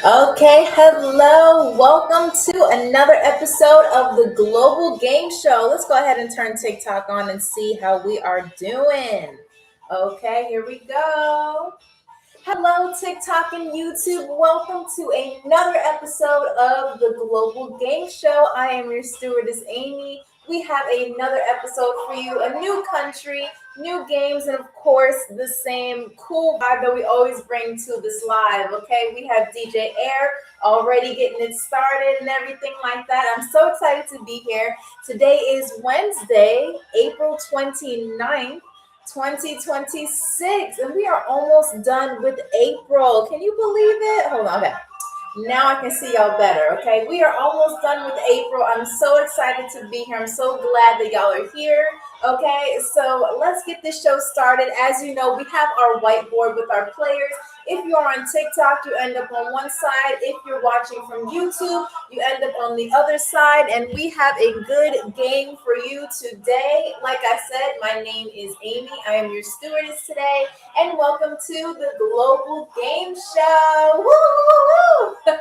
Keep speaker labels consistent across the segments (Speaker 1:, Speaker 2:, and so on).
Speaker 1: Okay, hello. Welcome to another episode of the Global Game Show. Let's go ahead and turn TikTok on and see how we are doing. Okay, here we go. Hello, TikTok and YouTube. Welcome to another episode of the Global Game Show. I am your stewardess, Amy. We have another episode for you, a new country, new games, and of course, the same cool vibe that we always bring to this live. Okay, we have DJ Air already getting it started and everything like that. I'm so excited to be here. Today is Wednesday, April 29th. 2026, and we are almost done with April. Can you believe it? Hold on. Okay. Now I can see y'all better. Okay. We are almost done with April. I'm so excited to be here. I'm so glad that y'all are here. Okay. So let's get this show started. As you know, we have our whiteboard with our players. If you're on TikTok, you end up on one side. If you're watching from YouTube, you end up on the other side. And we have a good game for you today. Like I said, my name is Amy. I am your stewardess today. And welcome to the Global Game Show. Woo, woo, woo.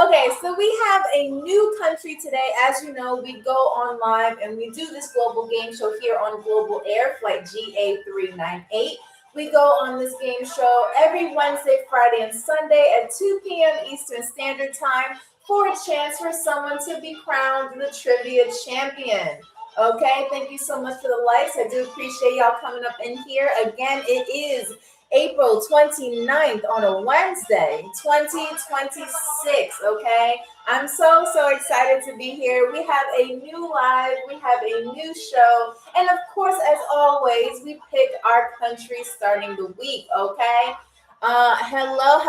Speaker 1: Okay, so we have a new country today. As you know, we go on live and we do this Global Game Show here on Global Air Flight GA398. We go on this game show every Wednesday, Friday, and Sunday at 2 p.m. Eastern Standard Time for a chance for someone to be crowned the trivia champion. Okay, thank you so much for the likes. I do appreciate y'all coming up in here. Again, it is April 29th on a Wednesday, 2026, okay? I'm so excited to be here. We have a new live, we have a new show, and of course, as always, we pick our country starting the week, okay? Hello,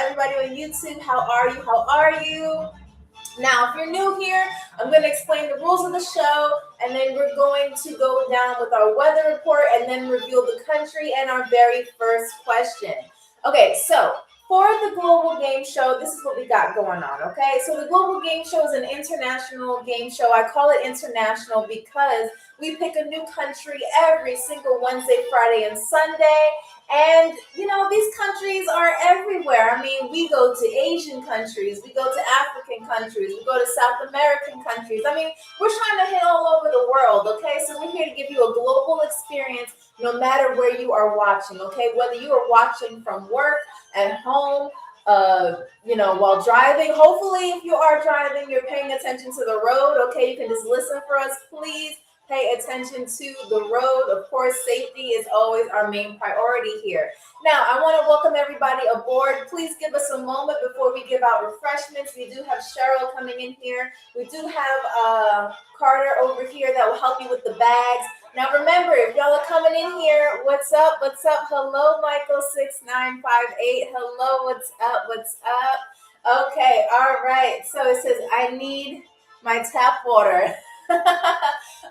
Speaker 1: everybody on YouTube. How are you? Now, if you're new here, I'm going to explain the rules of the show, and then we're going to go down with our weather report and then reveal the country and our very first question. Okay, so for the Global Game Show, this is what we got going on, okay? So the Global Game Show is an international game show. I call it international because we pick a new country every single Wednesday, Friday, and Sunday. And, you know, these countries are everywhere. I mean, we go to Asian countries, we go to African countries, we go to South American countries. I mean, we're trying to hit all over the world, okay? So we're here to give you a global experience no matter where you are watching, okay? Whether you are watching from work, at home, while driving. Hopefully, if you are driving, you're paying attention to the road, okay? You can just listen for us, please. Pay attention to the road. Of course, safety is always our main priority here. Now, I want to welcome everybody aboard. Please give us a moment before we give out refreshments. We do have Cheryl coming in here. We do have Carter over here that will help you with the bags. Now, remember, if y'all are coming in here, what's up? Hello, Michael6958. Hello, what's up? Okay, all right. So it says, I need my tap water.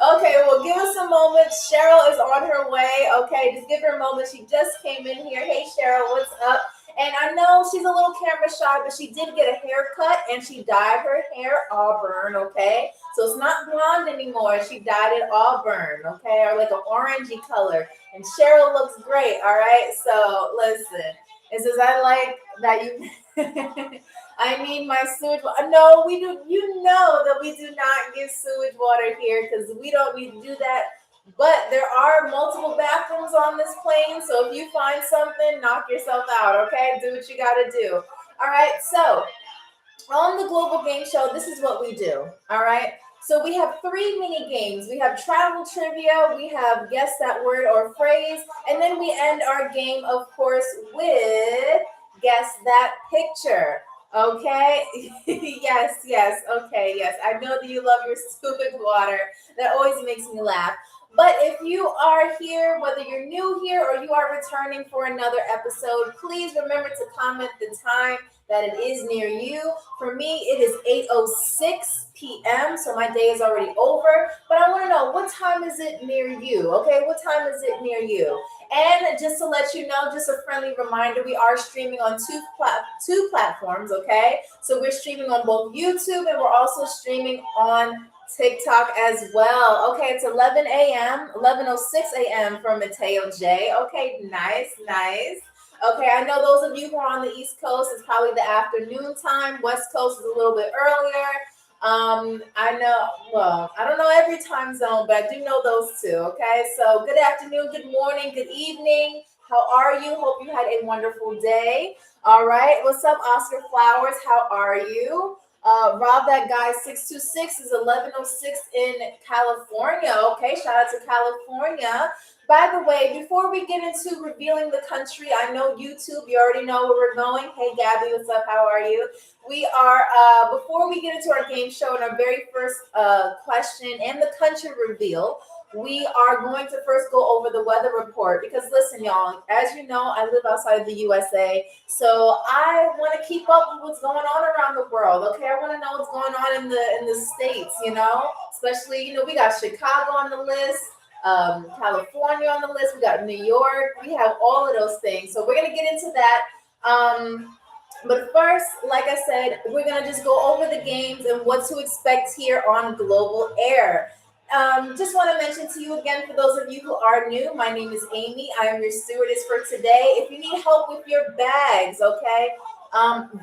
Speaker 1: Okay, well, give us a moment. Cheryl is on her way. Okay, just give her a moment. She just came in here. Hey, Cheryl, what's up? And I know she's a little camera shy, but she did get a haircut and she dyed her hair auburn, okay? So it's not blonde anymore. She dyed it auburn, okay? Or like an orangey color. And Cheryl looks great, all right? So listen, it says, I like that you... I need my sewage water. No, we do. You know that we do not give sewage water here because we don't need to do that. But there are multiple bathrooms on this plane. So if you find something, knock yourself out, okay? Do what you got to do. All right. So on the Global Game Show, this is what we do. All right. So we have 3 mini games. We have travel trivia. We have guess that word or phrase. And then we end our game, of course, with guess that picture. Okay. Yes. Okay. Yes. I know that you love your sewage water. That always makes me laugh. But if you are here, whether you're new here or you are returning for another episode, please remember to comment the time that it is near you. For me, it is 8:06 p.m., so my day is already over. But I want to know, what time is it near you? Okay, what time is it near you? And just to let you know, just a friendly reminder, we are streaming on two platforms, okay? So we're streaming on both YouTube and we're also streaming on TikTok as well. Okay, it's 11:06 a.m. for Mateo J. Okay, nice. Okay, I know those of you who are on the East Coast, it's probably the afternoon time. West Coast is a little bit earlier. I know, well, I don't know every time zone, but I do know those two. Okay, so good afternoon, good morning, good evening. How are you? Hope you had a wonderful day. All right, what's up, Oscar Flowers? How are you? Rob that guy 626 is 1106 in California. Okay, shout out to California. By the way, before we get into revealing the country, I know YouTube, you already know where we're going. Hey, Gabby, what's up? How are you? We are, before we get into our game show and our very first question and the country reveal, we are going to first go over the weather report because listen, y'all, as you know, I live outside of the USA, so I want to keep up with what's going on around the world. Okay, I want to know what's going on in the states, especially we got Chicago on the list, California on the list, we got New York, we have all of those things. So we're gonna get into that. But first, like I said, we're gonna just go over the games and what to expect here on Global Air. Just want to mention to you again, for those of you who are new, my name is Amy. I am your stewardess for today. If you need help with your bags, okay,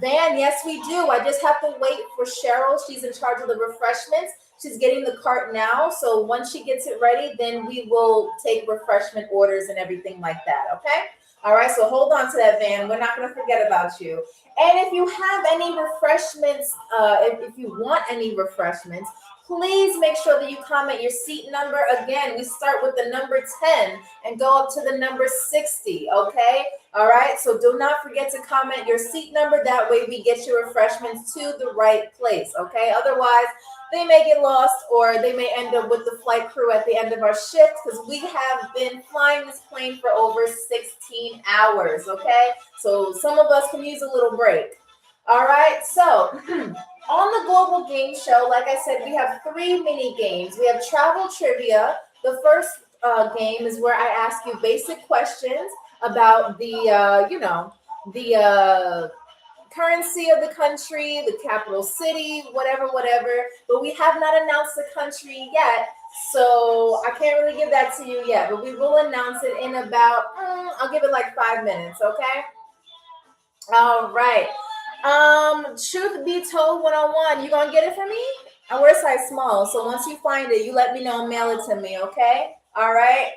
Speaker 1: then yes, we do. I just have to wait for Cheryl. She's in charge of the refreshments. She's getting the cart now. So once she gets it ready, then we will take refreshment orders and everything like that. Okay. All right. So hold on to that, Van. We're not going to forget about you. And if you have any refreshments, if you want any refreshments, please make sure that you comment your seat number. Again, we start with the number 10 and go up to the number 60. Okay. All right. So do not forget to comment your seat number. That way we get your refreshments to the right place. Okay. Otherwise, they may get lost or they may end up with the flight crew at the end of our shift because we have been flying this plane for over 16 hours. Okay. So some of us can use a little break. All right. So on the Global Game Show, like I said, we have 3 mini games. We have travel trivia. The first game is where I ask you basic questions about the currency of the country, the capital city, whatever. But we have not announced the country yet, so I can't really give that to you yet. But we will announce it in about, I'll give it like 5 minutes, okay? All right. Truth be told, 101, you gonna get it for me? I wear size small, so once you find it, you let me know, mail it to me, okay? All right.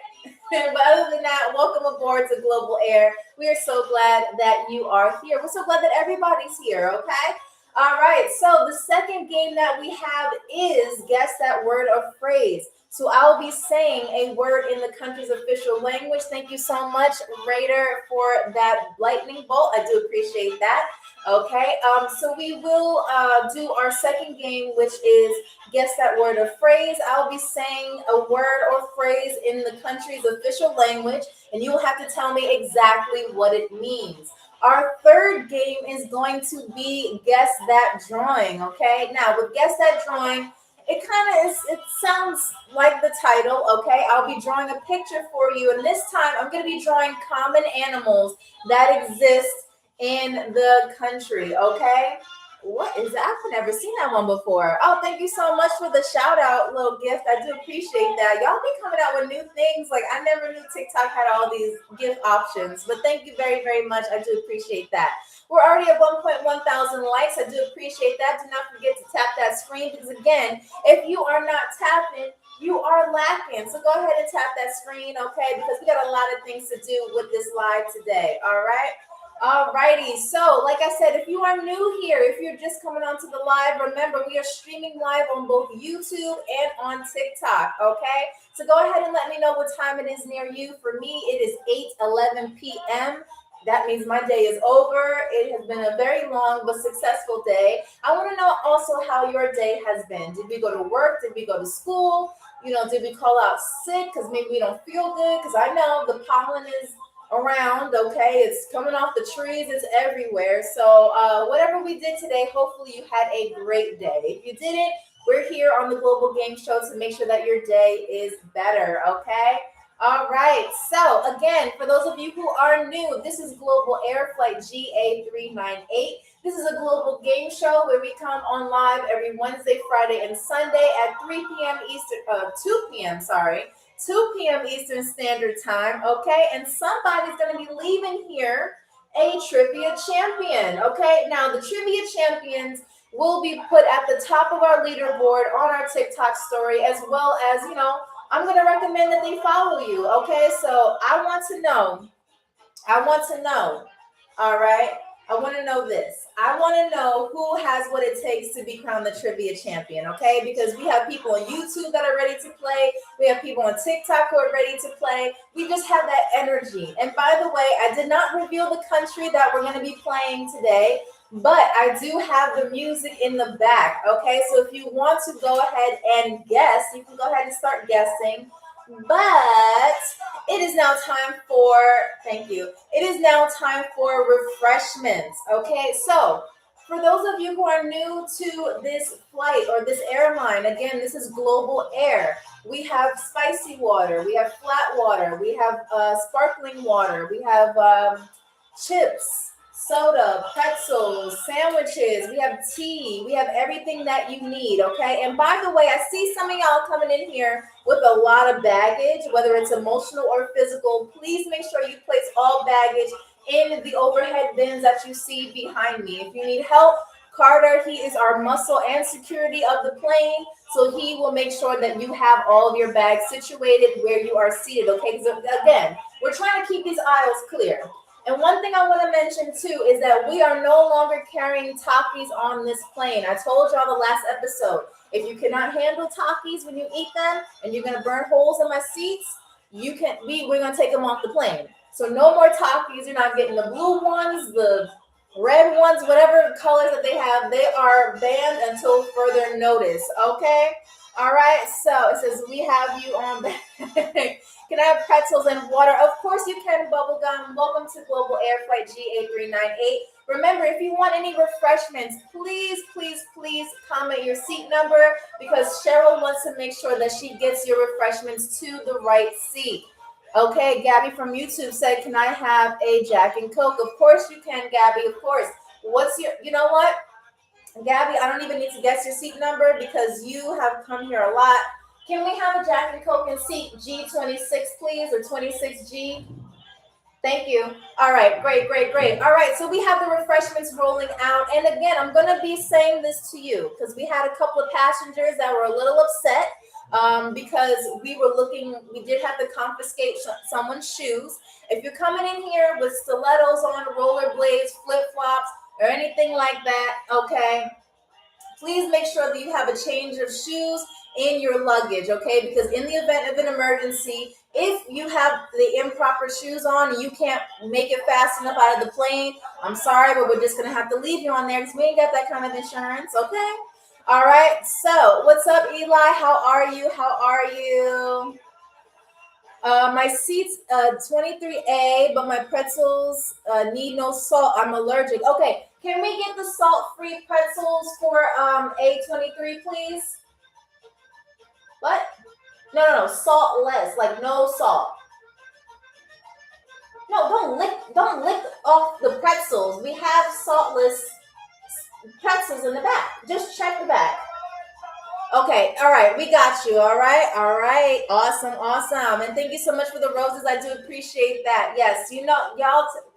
Speaker 1: But other than that, welcome aboard to Global Air. We are so glad that you are here. We're so glad that everybody's here, okay? All right, so the second game that we have is guess that word or phrase. So I'll be saying a word in the country's official language. Thank you so much, Raider, for that lightning bolt. I do appreciate that. Okay, so we will do our second game, which is guess that word or phrase. I'll be saying a word or phrase in the country's official language, and you will have to tell me exactly what it means. Our third game is going to be guess that drawing. Okay, now with guess that drawing, it kind of is, it sounds like the title. Okay, I'll be drawing a picture for you, and this time I'm going to be drawing common animals that exist in the country. Okay, what is that? I've never seen that one before. Oh, thank you so much for the shout out little gift. I do appreciate that. Y'all be coming out with new things. Like I never knew TikTok had all these gift options, but thank you very, very much. I do appreciate that. We're already at 1.1 thousand likes. I do appreciate that. Do not forget to tap that screen because again, if you are not tapping, you are lacking. So go ahead and tap that screen, okay? Because we got a lot of things to do with this live today. All right. Alrighty, so like I said, if you are new here, if you're just coming onto the live, remember we are streaming live on both YouTube and on TikTok, okay? So go ahead and let me know what time it is near you. For me, it is 8:11 p.m. That means my day is over. It has been a very long but successful day. I want to know also how your day has been. Did we go to work? Did we go to school? Did we call out sick because maybe we don't feel good? Because I know the pollen is around, okay, it's coming off the trees, it's everywhere. So whatever we did today, hopefully you had a great day. If you didn't, we're here on the Global Game Show to make sure that your day is better, okay? All right, so again, for those of you who are new, this is Global Air Flight GA398. This is a global game show where we come on live every Wednesday, Friday, and Sunday at 3 p.m. Eastern, 2 p.m., 2 p.m. Eastern Standard Time, okay? And somebody's going to be leaving here a trivia champion. Okay, now the trivia champions will be put at the top of our leaderboard on our TikTok story, as well as, I'm going to recommend that they follow you. Okay, so I want to know. All right. I want to know this. I want to know who has what it takes to be crowned the trivia champion, okay? Because we have people on YouTube that are ready to play. We have people on TikTok who are ready to play. We just have that energy. And by the way, I did not reveal the country that we're going to be playing today, but I do have the music in the back, okay? So if you want to go ahead and guess, you can go ahead and start guessing. But it is now time for, thank you. It is now time for refreshments. Okay, so for those of you who are new to this flight or this airline, again, this is Global Air. We have spicy water, we have flat water, we have sparkling water, we have chips, soda, pretzels, sandwiches, we have tea, we have everything that you need, okay? And by the way, I see some of y'all coming in here with a lot of baggage, whether it's emotional or physical. Please make sure you place all baggage in the overhead bins that you see behind me. If you need help, Carter, he is our muscle and security of the plane, so he will make sure that you have all of your bags situated where you are seated, okay? Because again, we're trying to keep these aisles clear. And one thing I want to mention too is that we are no longer carrying Takis on this plane. I told y'all the last episode, if you cannot handle Takis when you eat them and you're gonna burn holes in my seats, we're gonna take them off the plane. So no more Takis. You're not getting the blue ones, the red ones, whatever colors that they have. They are banned until further notice. Okay. All right. So it says we have you on. Can I have pretzels and water? Of course you can, Bubblegum. Welcome to Global Air Flight GA398. Remember, if you want any refreshments, please, please, please comment your seat number because Cheryl wants to make sure that she gets your refreshments to the right seat. Okay, Gabby from YouTube said, can I have a Jack and Coke? Of course you can, Gabby, of course. You know what? Gabby, I don't even need to guess your seat number because you have come here a lot. Can we have a Jack and Coke in seat G26, please, or 26G? Thank you. All right, great. All right, so we have the refreshments rolling out. And again, I'm going to be saying this to you because we had a couple of passengers that were a little upset because we did have to confiscate someone's shoes. If you're coming in here with stilettos on, rollerblades, flip-flops, or anything like that, okay, please make sure that you have a change of shoes in your luggage, okay? Because in the event of an emergency, if you have the improper shoes on and you can't make it fast enough out of the plane, I'm sorry, but we're just going to have to leave you on there because we ain't got that kind of insurance, okay? All right, so what's up, Eli? How are you? My seat's 23A, but my pretzels need no salt. I'm allergic. Okay, can we get the salt-free pretzels for A23, please? What? No, saltless, like no salt. No, don't lick off the pretzels. We have saltless pretzels in the back. Just check the back. Okay, all right, we got you. All right. Awesome. And thank you so much for the roses. I do appreciate that. Yes,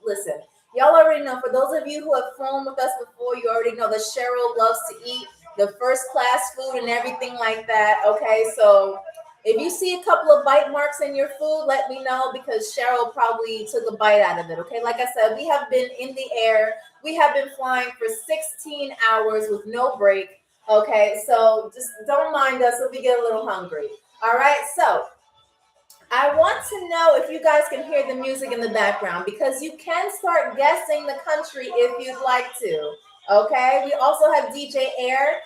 Speaker 1: listen. Y'all already know, for those of you who have flown with us before, you already know that Cheryl loves to eat the first class food and everything like that. Okay, so if you see a couple of bite marks in your food, let me know because Cheryl probably took a bite out of it. Okay, like I said, we have been in the air. We have been flying for 16 hours with no break. Okay, so just don't mind us if we get a little hungry. All right, so I want to know if you guys can hear the music in the background because you can start guessing the country if you'd like to. Okay, we also have DJ Air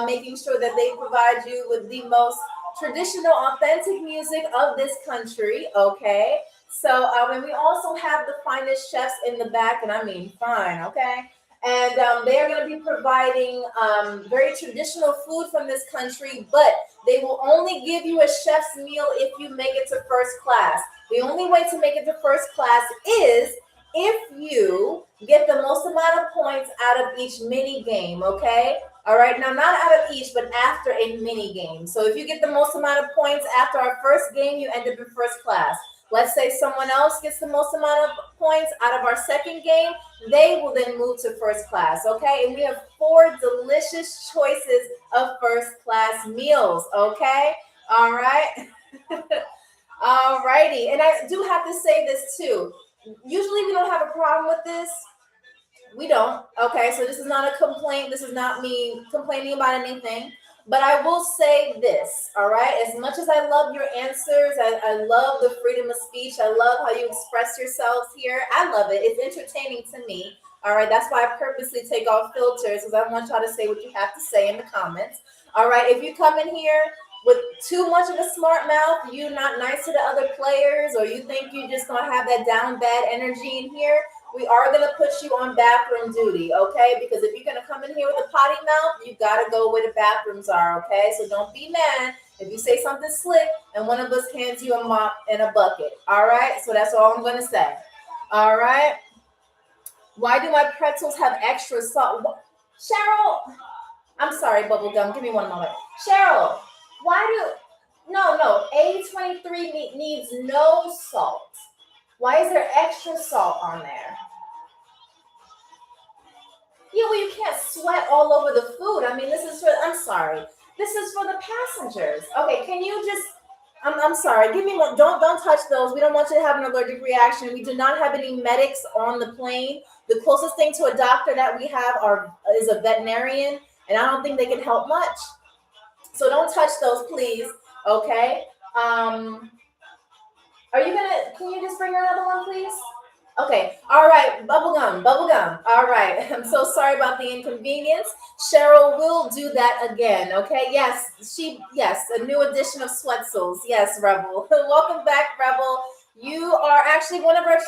Speaker 1: making sure that they provide you with the most traditional, authentic music of this country. Okay, so and we also have the finest chefs in the back, and I mean fine. Okay. And they are going to be providing very traditional food from this country, but they will only give you a chef's meal if you make it to first class. The only way to make it to first class is if you get the most amount of points out of each mini game, okay? All right, now not out of each, but after a mini game. So if you get the most amount of points after our first game, you end up in first class. Let's say someone else gets the most amount of points out of our second game, they will then move to first class, okay? And we have 4 delicious choices of first class meals, okay? All right. All righty. And I do have to say this too. Usually we don't have a problem with this. We don't. Okay, so this is not a complaint. This is not me complaining about anything. But I will say this, all right? As much as I love your answers, I love the freedom of speech. I love how you express yourselves here. I love it. It's entertaining to me. All right, that's why I purposely take off filters because I want y'all to say what you have to say in the comments. All right, if you come in here with too much of a smart mouth, you're not nice to the other players, or you think you're just gonna have that down bad energy in here, we are going to put you on bathroom duty, okay? Because if you're going to come in here with a potty mouth, you got to go where the bathrooms are, okay? So don't be mad if you say something slick and one of us hands you a mop and a bucket, all right? So that's all I'm going to say, all right? Why do my pretzels have extra salt? Cheryl, I'm sorry, Bubblegum. Give me one moment. Cheryl, no, A23 needs no salt. Why is there extra salt on there? Yeah, well, you can't sweat all over the food. I mean, I'm sorry. This is for the passengers. Okay, can you just, I'm sorry. Give me one. Don't touch those. We don't want you to have an allergic reaction. We do not have any medics on the plane. The closest thing to a doctor that we have is a veterinarian, and I don't think they can help much. So don't touch those, please. Okay. Can you just bring her another one, please? Okay. All right. Bubblegum. All right. I'm so sorry about the inconvenience. Cheryl will do that again. Okay. Yes. A new edition of Sweatsels. Yes, Rebel. Welcome back, Rebel. You are actually one of our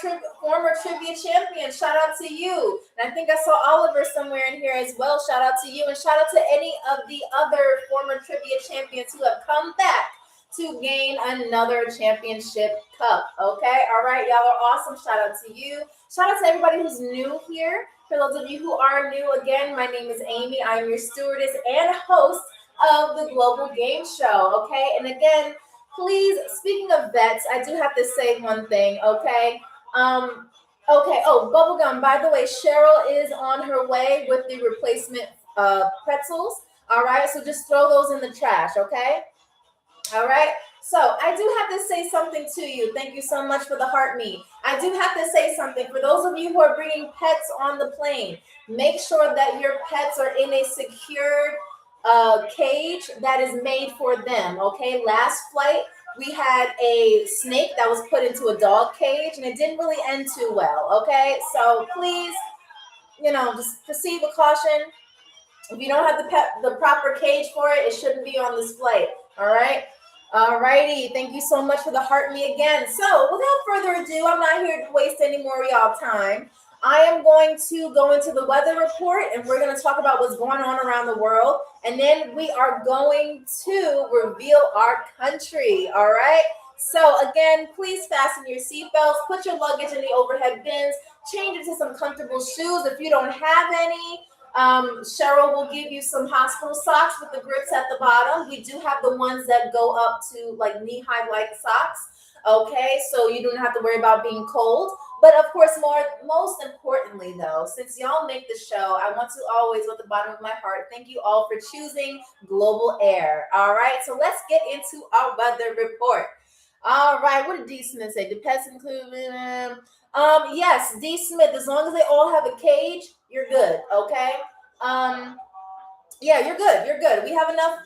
Speaker 1: former trivia champions. Shout out to you. And I think I saw Oliver somewhere in here as well. Shout out to you. And shout out to any of the other former trivia champions who have come back to gain another championship cup. Okay, all right, y'all are awesome. Shout out to you. Shout out to everybody who's new here. For those of you who are new, again, my name is Amy. I'm your stewardess and host of the Global Game Show. Okay, and again, please, speaking of vets, I do have to say one thing. Okay, okay. Oh, Bubblegum. By the way, Cheryl is on her way with the replacement pretzels. All right, so just throw those in the trash. Okay. All right. So I do have to say something to you. Thank you so much for the heart me. I do have to say something. For those of you who are bringing pets on the plane, make sure that your pets are in a secured cage that is made for them. Okay. Last flight, we had a snake that was put into a dog cage and it didn't really end too well. Okay. So please, just proceed with caution. If you don't have the proper cage for it, it shouldn't be on this flight. All right. All righty. Thank you so much for the heart me again. So without further ado, I'm not here to waste any more of y'all time. I am going to go into the weather report and we're going to talk about what's going on around the world. And then we are going to reveal our country. All right. So again, please fasten your seatbelts, put your luggage in the overhead bins, change it to some comfortable shoes if you don't have any. Cheryl will give you some hospital socks with the grips at the bottom. We do have the ones that go up to like knee-high like socks. Okay, so you don't have to worry about being cold. But of course, most importantly though, since y'all make the show, I want to always, with the bottom of my heart, thank you all for choosing Global Air. All right, so let's get into our weather report. All right, what did D. Smith say? Did pets include? Yes, D. Smith. As long as they all have a cage, you're good. Okay. Yeah, you're good. You're good. We have enough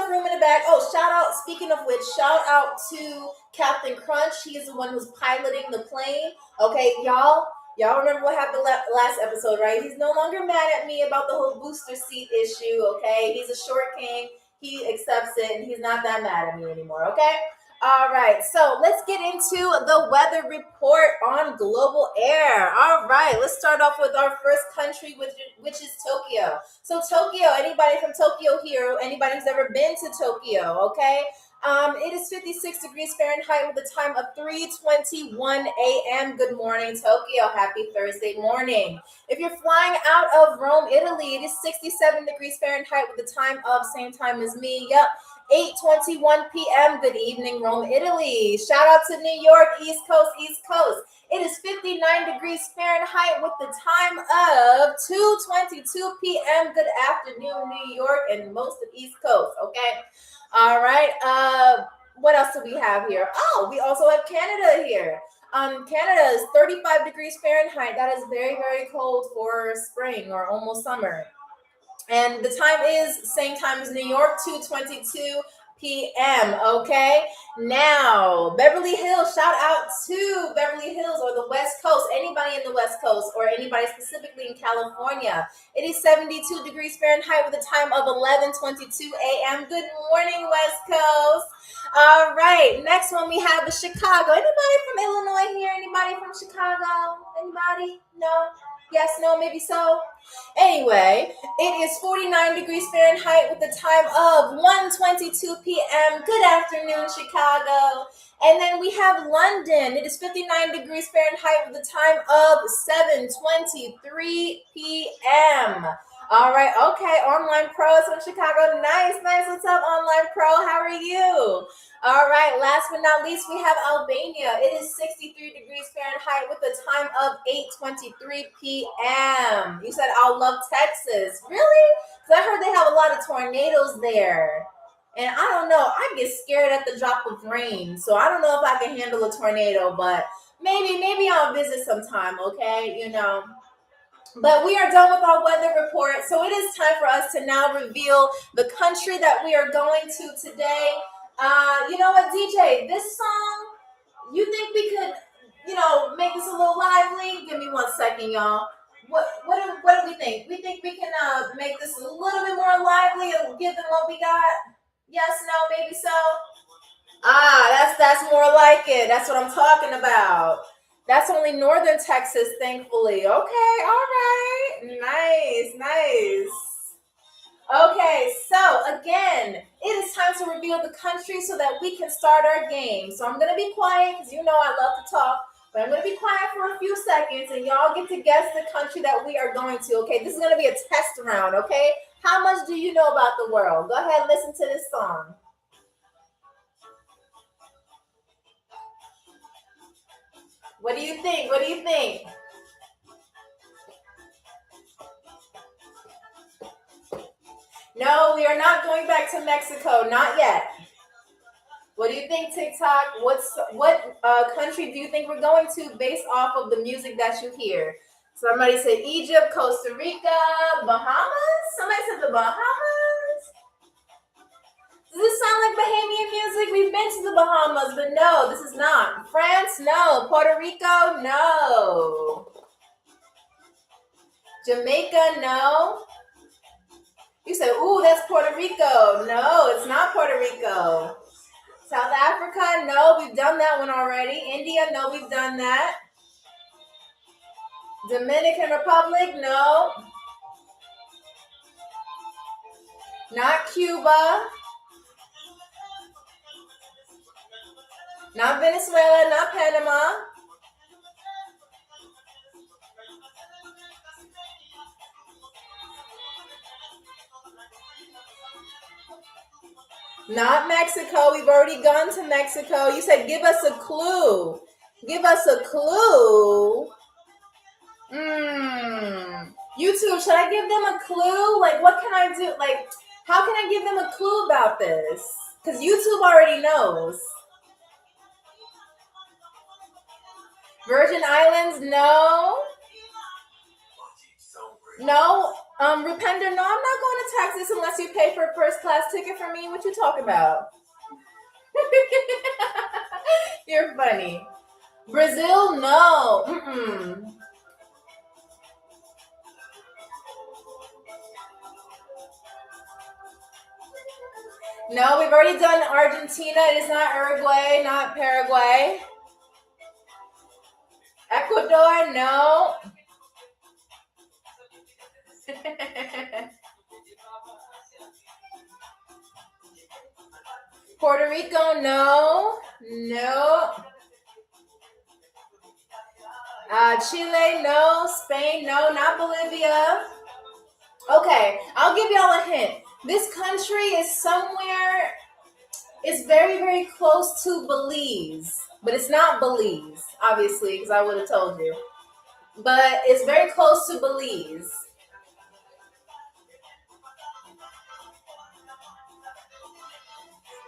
Speaker 1: room in the bag. Oh, shout out. Speaking of which, shout out to Captain Crunch. He is the one who's piloting the plane. Okay, y'all remember what happened last episode, right? He's no longer mad at me about the whole booster seat issue. Okay, he's a short king. He accepts it, and he's not that mad at me anymore. Okay. All right, so let's get into the weather report on Global Air. All right, let's start off with our first country, which is Tokyo. So Tokyo, anybody from Tokyo here? Anybody who's ever been to Tokyo, okay? It is 56 degrees Fahrenheit with a time of 3:21 a.m. Good morning, Tokyo. Happy Thursday morning. If you're flying out of Rome, Italy, it is 67 degrees Fahrenheit with the time of same time as me. Yep. 8:21 p.m. Good evening, Rome, Italy. Shout out to New York, East Coast, East Coast. It is 59 degrees Fahrenheit with the time of 2:22 p.m. Good afternoon, New York, and most of East Coast. Okay. All right. What else do we have here? Oh, we also have Canada here. Canada is 35 degrees Fahrenheit. That is very, very cold for spring or almost summer. And the time is same time as New York, 2:22 p.m. Okay. Now, Beverly Hills, shout out to Beverly Hills or the West Coast, anybody in the West Coast or anybody specifically in California. It is 72 degrees Fahrenheit with a time of 11:22 a.m. Good morning, West Coast. All right. Next one we have is Chicago. Anybody from Illinois here? Anybody from Chicago? Anybody? No? Yes, no, maybe so. Anyway, it is 49 degrees Fahrenheit with the time of 1:22 p.m. Good afternoon, Chicago. And then we have London. It is 59 degrees Fahrenheit with the time of 7:23 p.m. All right, okay. Online pros from Chicago. Nice. What's up, Online Pro? How are you? All right, last but not least, we have Albania. It is 63 degrees Fahrenheit with a time of 8:23 p.m. You said, I'll love Texas. Really? Because I heard they have a lot of tornadoes there. And I don't know, I get scared at the drop of rain. So I don't know if I can handle a tornado, but maybe I'll visit sometime, okay? You know. But we are done with our weather report. So it is time for us to now reveal the country that we are going to today. You know what, DJ? This song, you think we could, make this a little lively? Give me 1 second, y'all. What do we think? We think we can make this a little bit more lively and give them what we got? Yes, no, maybe so. That's more like it. That's what I'm talking about. That's only northern Texas, thankfully. Okay, all right. Nice. Okay, so again, it is time to reveal the country so that we can start our game. So I'm going to be quiet because you know I love to talk, but I'm going to be quiet for a few seconds and y'all get to guess the country that we are going to. Okay, this is going to be a test round, okay? How much do you know about the world? Go ahead and listen to this song. What do you think? No, we are not going back to Mexico. Not yet. What do you think, TikTok? What country do you think we're going to based off of the music that you hear? Somebody said Egypt, Costa Rica, Bahamas. Somebody said the Bahamas. Does this sound like Bahamian music? We've been to the Bahamas, but no, this is not. France, no. Puerto Rico, no. Jamaica, no. You said, ooh, that's Puerto Rico. No, it's not Puerto Rico. South Africa, no, we've done that one already. India, no, we've done that. Dominican Republic, no. Not Cuba. Not Venezuela, not Panama. Not Mexico. We've already gone to Mexico. You said give us a clue. Give us a clue. YouTube, should I give them a clue? Like, what can I do? Like, how can I give them a clue about this? Because YouTube already knows. Virgin Islands, no. No. Rupender, no, I'm not going to Texas unless you pay for a first class ticket for me. What you talking about? You're funny. Brazil, no. No, we've already done Argentina. It is not Uruguay, not Paraguay. Ecuador, no. Puerto Rico, no. Chile, no. Spain, no. Not Bolivia. Okay, I'll give y'all a hint. This country is somewhere It's very, very close to Belize, but it's not Belize, obviously, because I would have told you. But it's very close to Belize.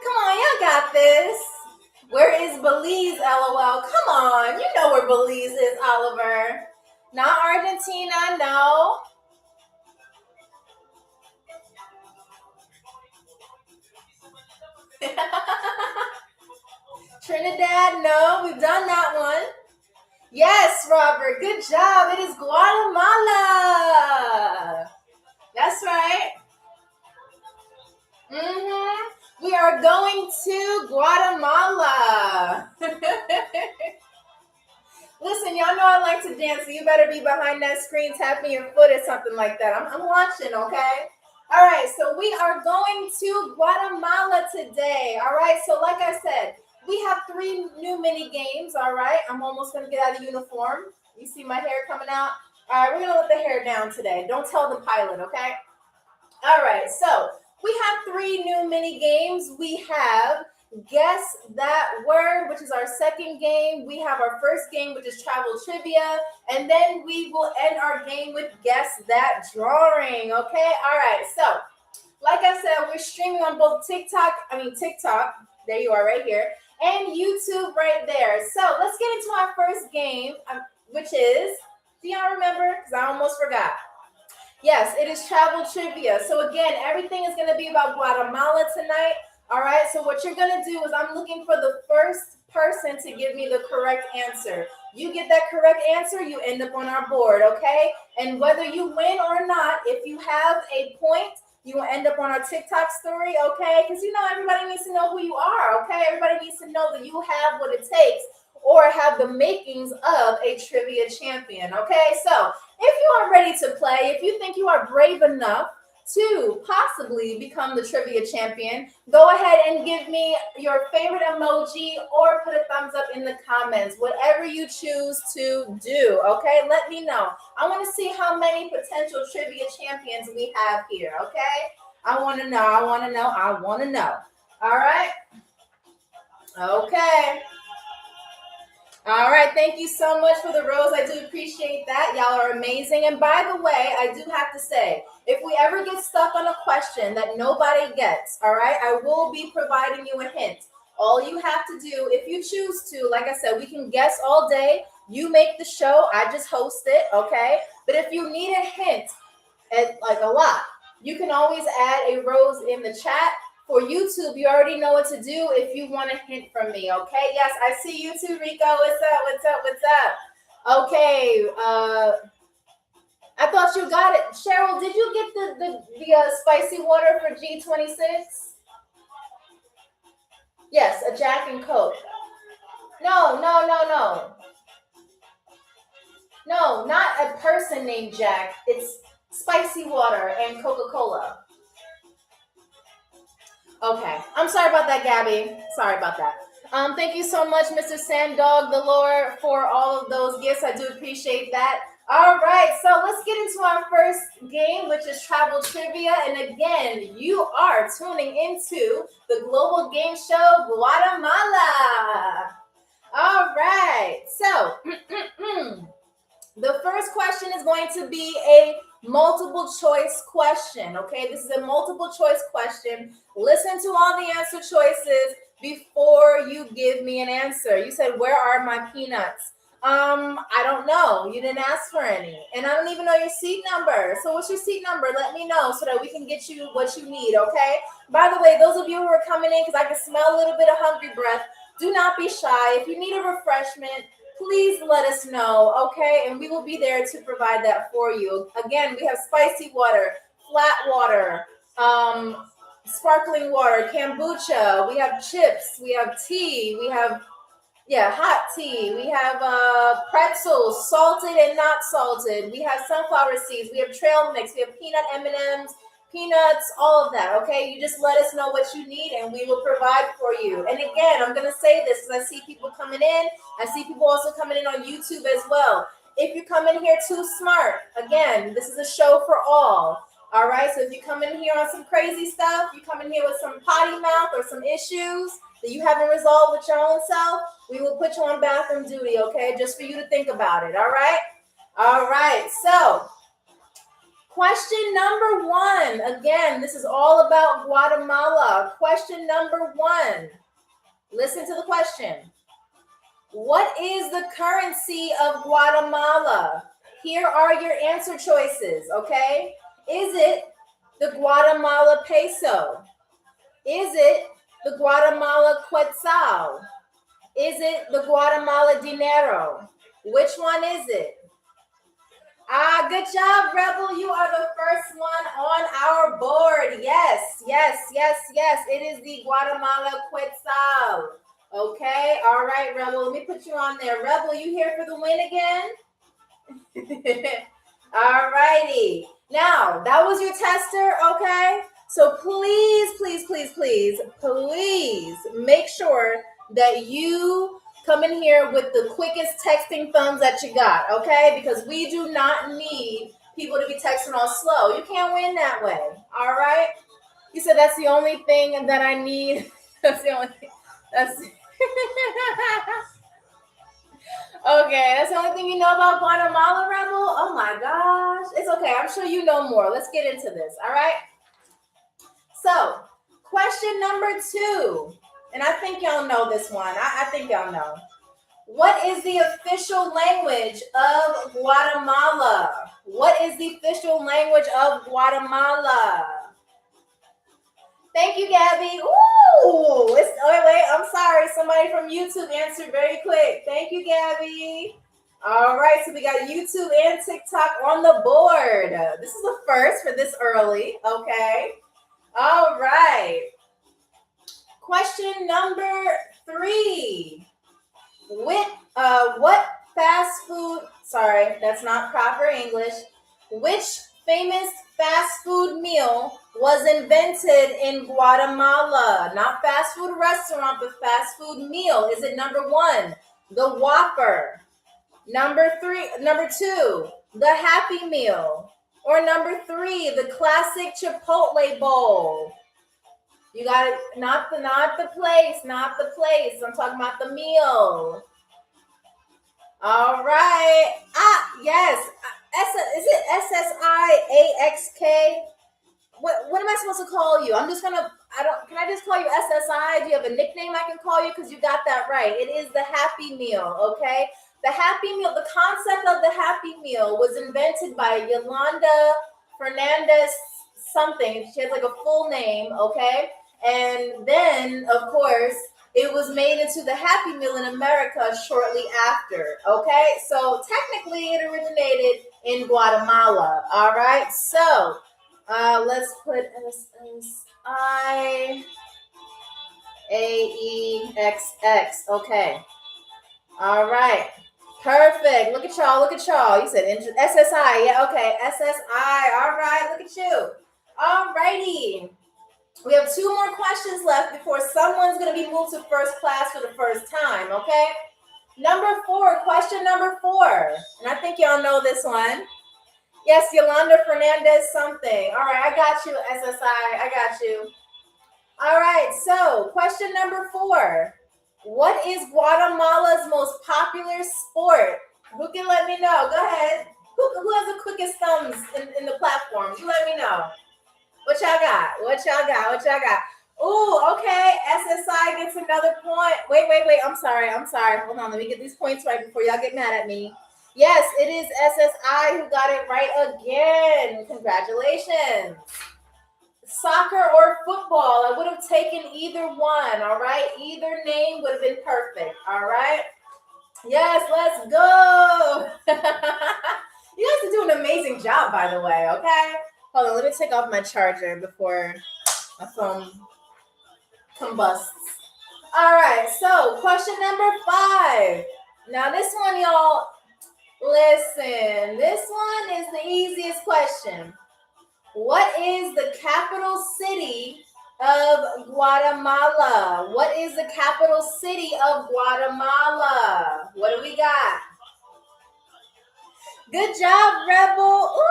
Speaker 1: Come on, y'all got this. Where is Belize, LOL? Come on, you know where Belize is, Oliver. Not Argentina, no. Trinidad, no. We've done that one. Yes, Robert, good job. It is Guatemala. That's right. We are going to Guatemala. Listen, y'all know I like to dance, so you better be behind that screen tapping your foot or something like that. I'm watching, okay? All right, so we are going to Guatemala today. All right, so like I said, we have 3 new mini games. All right, I'm almost gonna get out of uniform. You see my hair coming out? All right, we're gonna let the hair down today. Don't tell the pilot, okay? All right, so we have 3 new mini games. We have Guess That Word, which is our second game. We have our first game, which is Travel Trivia. And then we will end our game with Guess That Drawing. Okay? All right. So, like I said, we're streaming on both TikTok. There you are right here. And YouTube right there. So, let's get into our first game, which is, do y'all remember? Because I almost forgot. Yes, it is Travel Trivia. So, again, everything is going to be about Guatemala tonight. All right, so what you're going to do is I'm looking for the first person to give me the correct answer. You get that correct answer, you end up on our board, okay? And whether you win or not, if you have a point, you will end up on our TikTok story, okay? Because, everybody needs to know who you are, okay? Everybody needs to know that you have what it takes or have the makings of a trivia champion, okay? So if you are ready to play, if you think you are brave enough to possibly become the trivia champion, go ahead and give me your favorite emoji or put a thumbs up in the comments, whatever you choose to do, okay? Let me know. I want to see how many potential trivia champions we have here, okay? I want to know. All right? Okay. All right, thank you so much for the rose. I do appreciate that. Y'all are amazing. And by the way, I do have to say, if we ever get stuck on a question that nobody gets, all right, I will be providing you a hint. All you have to do, if you choose to, like I said, we can guess all day. You make the show. I just host it, okay? But if you need a hint, like a lot, you can always add a rose in the chat. For YouTube, you already know what to do if you want a hint from me, okay? Yes, I see you too, Rico. What's up? Okay, I thought you got it. Cheryl, did you get the spicy water for G26? Yes, a Jack and Coke. No. No, not a person named Jack. It's spicy water and Coca-Cola. Okay. I'm sorry about that, Gabby. Sorry about that. Thank you so much, Mr. Sandog the Lord, for all of those gifts. I do appreciate that. All right, so let's get into our first game, which is Travel Trivia. And again, you are tuning into the Global Game Show Guatemala. All right, so the first question is going to be a multiple choice question, okay? This is a multiple choice question. Listen to all the answer choices before you give me an answer. You said, where are my peanuts? I don't know. You didn't ask for any. And I don't even know your seat number. So what's your seat number? Let me know so that we can get you what you need, okay? By the way, those of you who are coming in, because I can smell a little bit of hungry breath, do not be shy. If you need a refreshment, please let us know, okay? And we will be there to provide that for you. Again, we have spicy water, flat water, sparkling water, kombucha. We have chips. We have tea. We have, hot tea. We have pretzels, salted and not salted. We have sunflower seeds. We have trail mix. We have peanut M&Ms, peanuts, all of that, okay? You just let us know what you need and we will provide for you. And again, I'm going to say this because I see people coming in. I see people also coming in on YouTube as well. If you come in here too smart, again, this is a show for all All right, so if you come in here on some crazy stuff, you come in here with some potty mouth or some issues that you haven't resolved with your own self, we will put you on bathroom duty, okay? Just for you to think about it, all right? All right, so question number 1. Again, this is all about Guatemala. Question number 1. Listen to the question. What is the currency of Guatemala? Here are your answer choices, okay? Is it the Guatemala peso? Is it the Guatemala quetzal? Is it the Guatemala dinero? Which one is it? Good job, Rebel. You are the first one on our board. Yes. It is the Guatemala quetzal. Okay. All right, Rebel. Let me put you on there. Rebel, you here for the win again? All righty. Now, that was your tester, okay? So please make sure that you come in here with the quickest texting thumbs that you got, okay? Because we do not need people to be texting all slow. You can't win that way, all right? You said that's the only thing that I need. That's the only thing. Okay, that's the only thing you know about Guatemala, Rebel? Oh my gosh. It's okay. I'm sure you know more. Let's get into this, all right? So, question number 2. And I think y'all know this one. I think y'all know. What is the official language of Guatemala? What is the official language of Guatemala? Thank you, Gabby. Ooh, wait, I'm sorry. Somebody from YouTube answered very quick. Thank you, Gabby. All right, so we got YouTube and TikTok on the board. This is the first for this early, okay? All right. Question number 3. What fast food, sorry, that's not proper English. Which famous fast food meal was invented in Guatemala? Not fast food restaurant, but fast food meal. Is it number 1, the Whopper? Number 2, the Happy Meal? Or number 3, the classic Chipotle bowl? You got it, not the place. I'm talking about the meal. All right. Yes. Is it SSIAXK? What am I supposed to call you? Can I just call you SSI? Do you have a nickname I can call you? Because you got that right. It is the Happy Meal, okay? The Happy Meal, the concept of the Happy Meal was invented by Yolanda Fernandez something. She has like a full name, okay? And then, of course, it was made into the Happy Meal in America shortly after, okay? So technically it originated in Guatemala, all right? So let's put SSIAEXX, okay. All right, perfect. Look at y'all. You said SSI, yeah, okay, SSI, all right, look at you. All righty. We have 2 more questions left before someone's going to be moved to first class for the first time, okay? Question number 4. And I think y'all know this one. Yes, Yolanda Fernandez something. All right, I got you, SSI. I got you. All right, so question number 4. What is Guatemala's most popular sport? Who can let me know? Go ahead. Who has the quickest thumbs in the platform? You let me know. What y'all got? Ooh, okay. SSI gets another point. Wait. I'm sorry. Hold on. Let me get these points right before y'all get mad at me. Yes, it is SSI who got it right again. Congratulations. Soccer or football? I would have taken either one, all right? Either name would have been perfect, all right? Yes, let's go. You guys are doing an amazing job, by the way, okay? Hold on, let me take off my charger before my phone combusts. All right, so question number 5. Now this one, y'all, listen. This one is the easiest question. What is the capital city of Guatemala? What is the capital city of Guatemala? What do we got? Good job, Rebel. Ooh.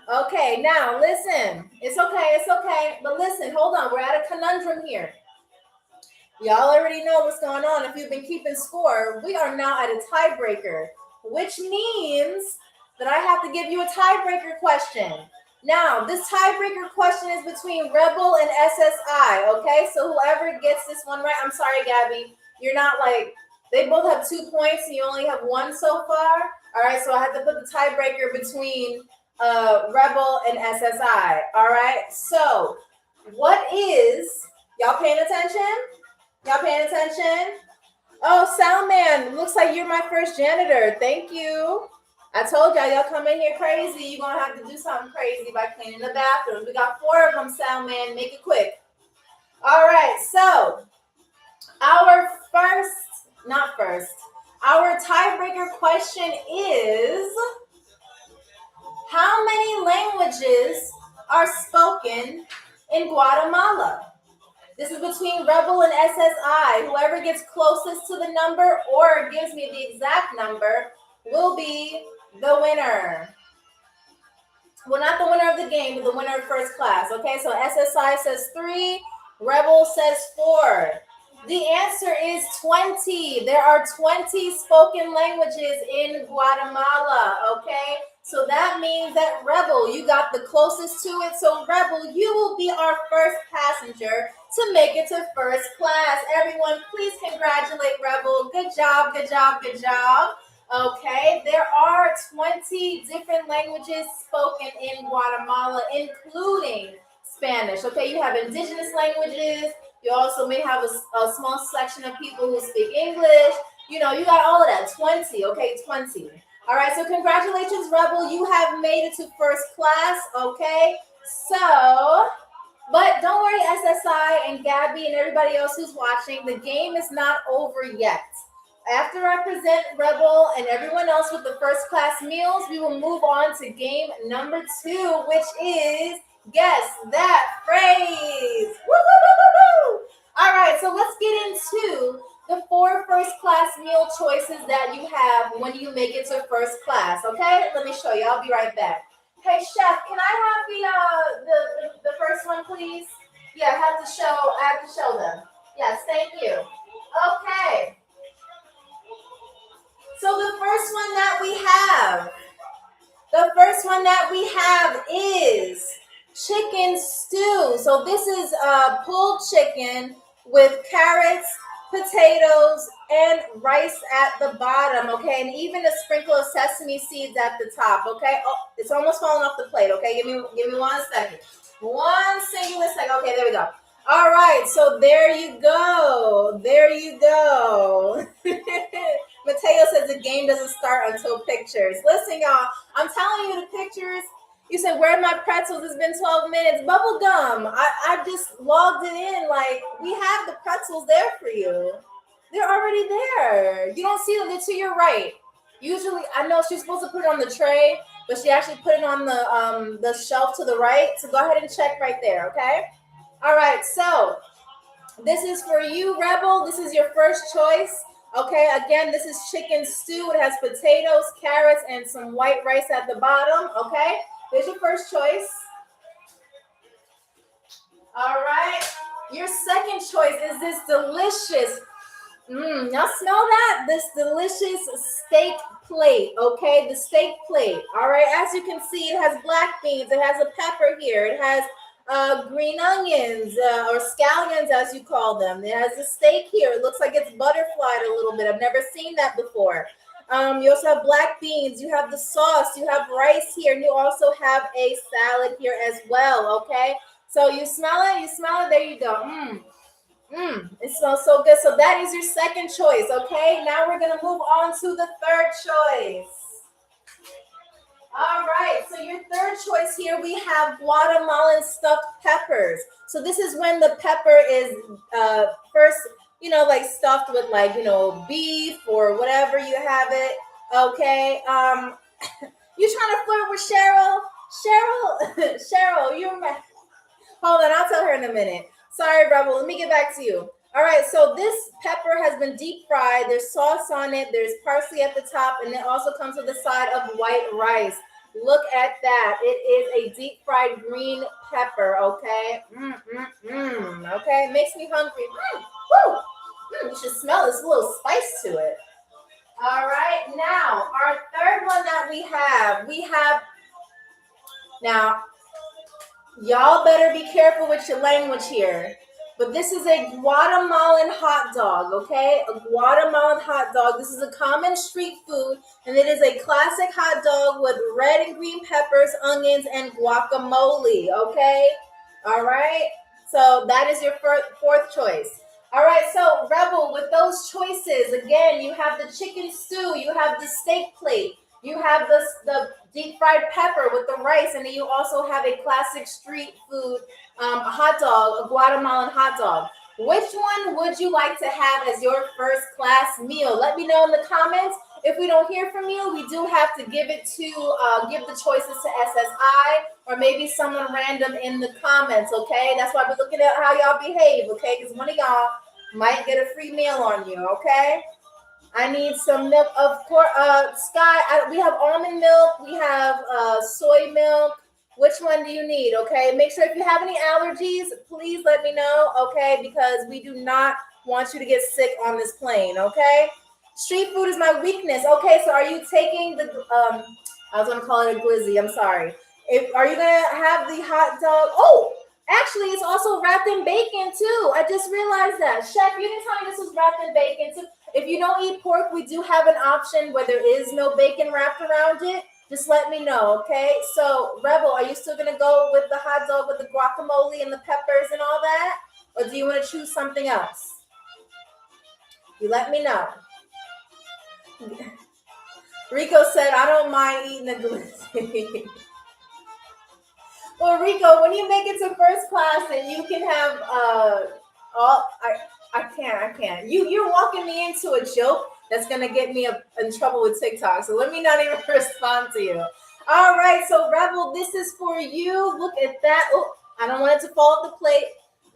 Speaker 1: Okay, now listen. It's okay. But listen, hold on. We're at a conundrum here. Y'all already know what's going on. If you've been keeping score, we are now at a tiebreaker, which means that I have to give you a tiebreaker question. Now, this tiebreaker question is between Rebel and SSI, okay? So whoever gets this one right, I'm sorry, Gabby, you're not like, they both have 2 points and you only have 1 so far. All right, so I have to put the tiebreaker between Rebel and SSI. All right, so what is, y'all paying attention? Y'all paying attention? Oh, Sound Man, looks like you're my first janitor. Thank you. I told y'all come in here crazy. You're going to have to do something crazy by cleaning the bathrooms. We got 4 of them, Sound Man. Make it quick. All right, so our tiebreaker question is, how many languages are spoken in Guatemala? This is between Rebel and SSI. Whoever gets closest to the number or gives me the exact number will be the winner. Well, not the winner of the game, but the winner of first class. Okay, so SSI says 3, Rebel says 4. The answer is 20. There are 20 spoken languages in Guatemala, okay? So that means that Rebel, you got the closest to it. So Rebel, you will be our first passenger to make it to first class. Everyone, please congratulate Rebel. Good job, good job, good job. Okay, there are 20 different languages spoken in Guatemala, including Spanish. Okay, you have indigenous languages. You also may have a small section of people who speak English. You know, you got all of that. 20, okay, 20. All right, so congratulations, Rebel. You have made it to first class, okay? So, but don't worry, SSI and Gabby and everybody else who's watching, the game is not over yet. After I present Rebel and everyone else with the first class meals, we will move on to game number 2, which is Guess That Phrase. Woo, woo, woo, woo, woo. All right, so let's get into the 4 first class meal choices that you have when you make it to first class, okay? Let me show you. I'll be right back. Hey, Chef, can I have the first one, please? Yeah, I have to show them. Yes, thank you. Okay. So the first one that we have is chicken stew. So this is pulled chicken with carrots, potatoes, and rice at the bottom, okay? And even a sprinkle of sesame seeds at the top, okay? Oh, it's almost falling off the plate, okay? Give me 1 second. 1 singular second. Okay, there we go. All right, so there you go. There you go. Mateo says the game doesn't start until pictures. Listen, y'all, I'm telling you the pictures. You said, where are my pretzels? It's been 12 minutes. Bubble gum. I just logged it in. Like, we have the pretzels there for you. They're already there. You don't see them. They're to your right. Usually, I know she's supposed to put it on the tray, but she actually put it on the shelf to the right. So go ahead and check right there, okay? All right, so this is for you, Rebel. This is your first choice. Okay, again, this is chicken stew. It has potatoes, carrots, and some white rice at the bottom, okay? There's your first choice. All right. Your second choice is this delicious, y'all smell that? This delicious steak plate, okay? The steak plate. All right, as you can see, it has black beans. It has a pepper here. It has green onions or scallions, as you call them. It has a steak here. It looks like it's butterflied a little bit. I've never seen that before. You also have black beans. You have the sauce. You have rice here. And you also have a salad here as well, okay? So you smell it. You smell it. There you go. It smells so good. So that is your second choice, okay? Now we're going to move on to the third choice. All right, so your third choice here, we have Guatemalan stuffed peppers. So this is when the pepper is first, like stuffed with beef or whatever you have it. Okay. You trying to flirt with Cheryl? Cheryl, you're mad. Hold on, I'll tell her in a minute. Sorry, Rebel. Let me get back to you. All right, so this pepper has been deep fried. There's sauce on it. There's parsley at the top, and it also comes with a side of white rice. Look at that. It is a deep fried green pepper, okay? Okay, makes me hungry. Woo! You should smell this little spice to it. All right, now our third one that we have now, y'all better be careful with your language here. But this is a Guatemalan hot dog, okay? A Guatemalan hot dog. This is a common street food, and it is a classic hot dog with red and green peppers, onions, and guacamole, okay? All right? So that is your fourth choice. All right, so Rebel, with those choices, again, you have the chicken stew, you have the steak plate, you have the deep fried pepper with the rice, and then you also have a classic street food hot dog, a Guatemalan hot dog. Which one would you like to have as your first class meal? Let me know in the comments. If we don't hear from you, we do have to give the choices to SSI or maybe someone random in the comments, okay? That's why we're looking at how y'all behave, okay? Because one of y'all might get a free meal on you, okay? I need some milk, of course. Sky, we have almond milk. We have soy milk. Which one do you need? Okay, make sure if you have any allergies, please let me know. Okay, because we do not want you to get sick on this plane. Okay, street food is my weakness. Okay, so are you taking the? I was gonna call it a glizzy. I'm sorry. Are you gonna have the hot dog? Oh, actually, it's also wrapped in bacon too. I just realized that. Chef, you didn't tell me this was wrapped in bacon too. If you don't eat pork, we do have an option where there is no bacon wrapped around it. Just let me know, okay? So, Rebel, are you still going to go with the hot dog with the guacamole and the peppers and all that? Or do you want to choose something else? You let me know. Rico said, I don't mind eating a glizzy. Well, Rico, when you make it to first class, then you can have I can't. You're walking me into a joke that's gonna get me in trouble with TikTok. So let me not even respond to you. All right, so Rebel, this is for you. Look at that. Oh, I don't want it to fall off the plate.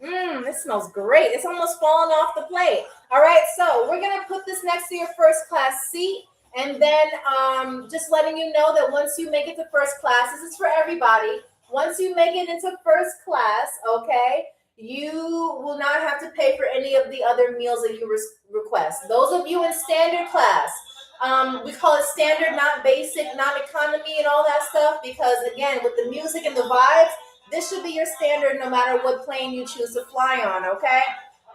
Speaker 1: It smells great. It's almost falling off the plate. All right, so we're gonna put this next to your first class seat. And then just letting you know that once you make it to first class, this is for everybody. Once you make it into first class, okay, you will not have to pay for any of the other meals that you request. Those of you in standard class, we call it standard, not basic, not economy and all that stuff, because again, with the music and the vibes, this should be your standard no matter what plane you choose to fly on, okay?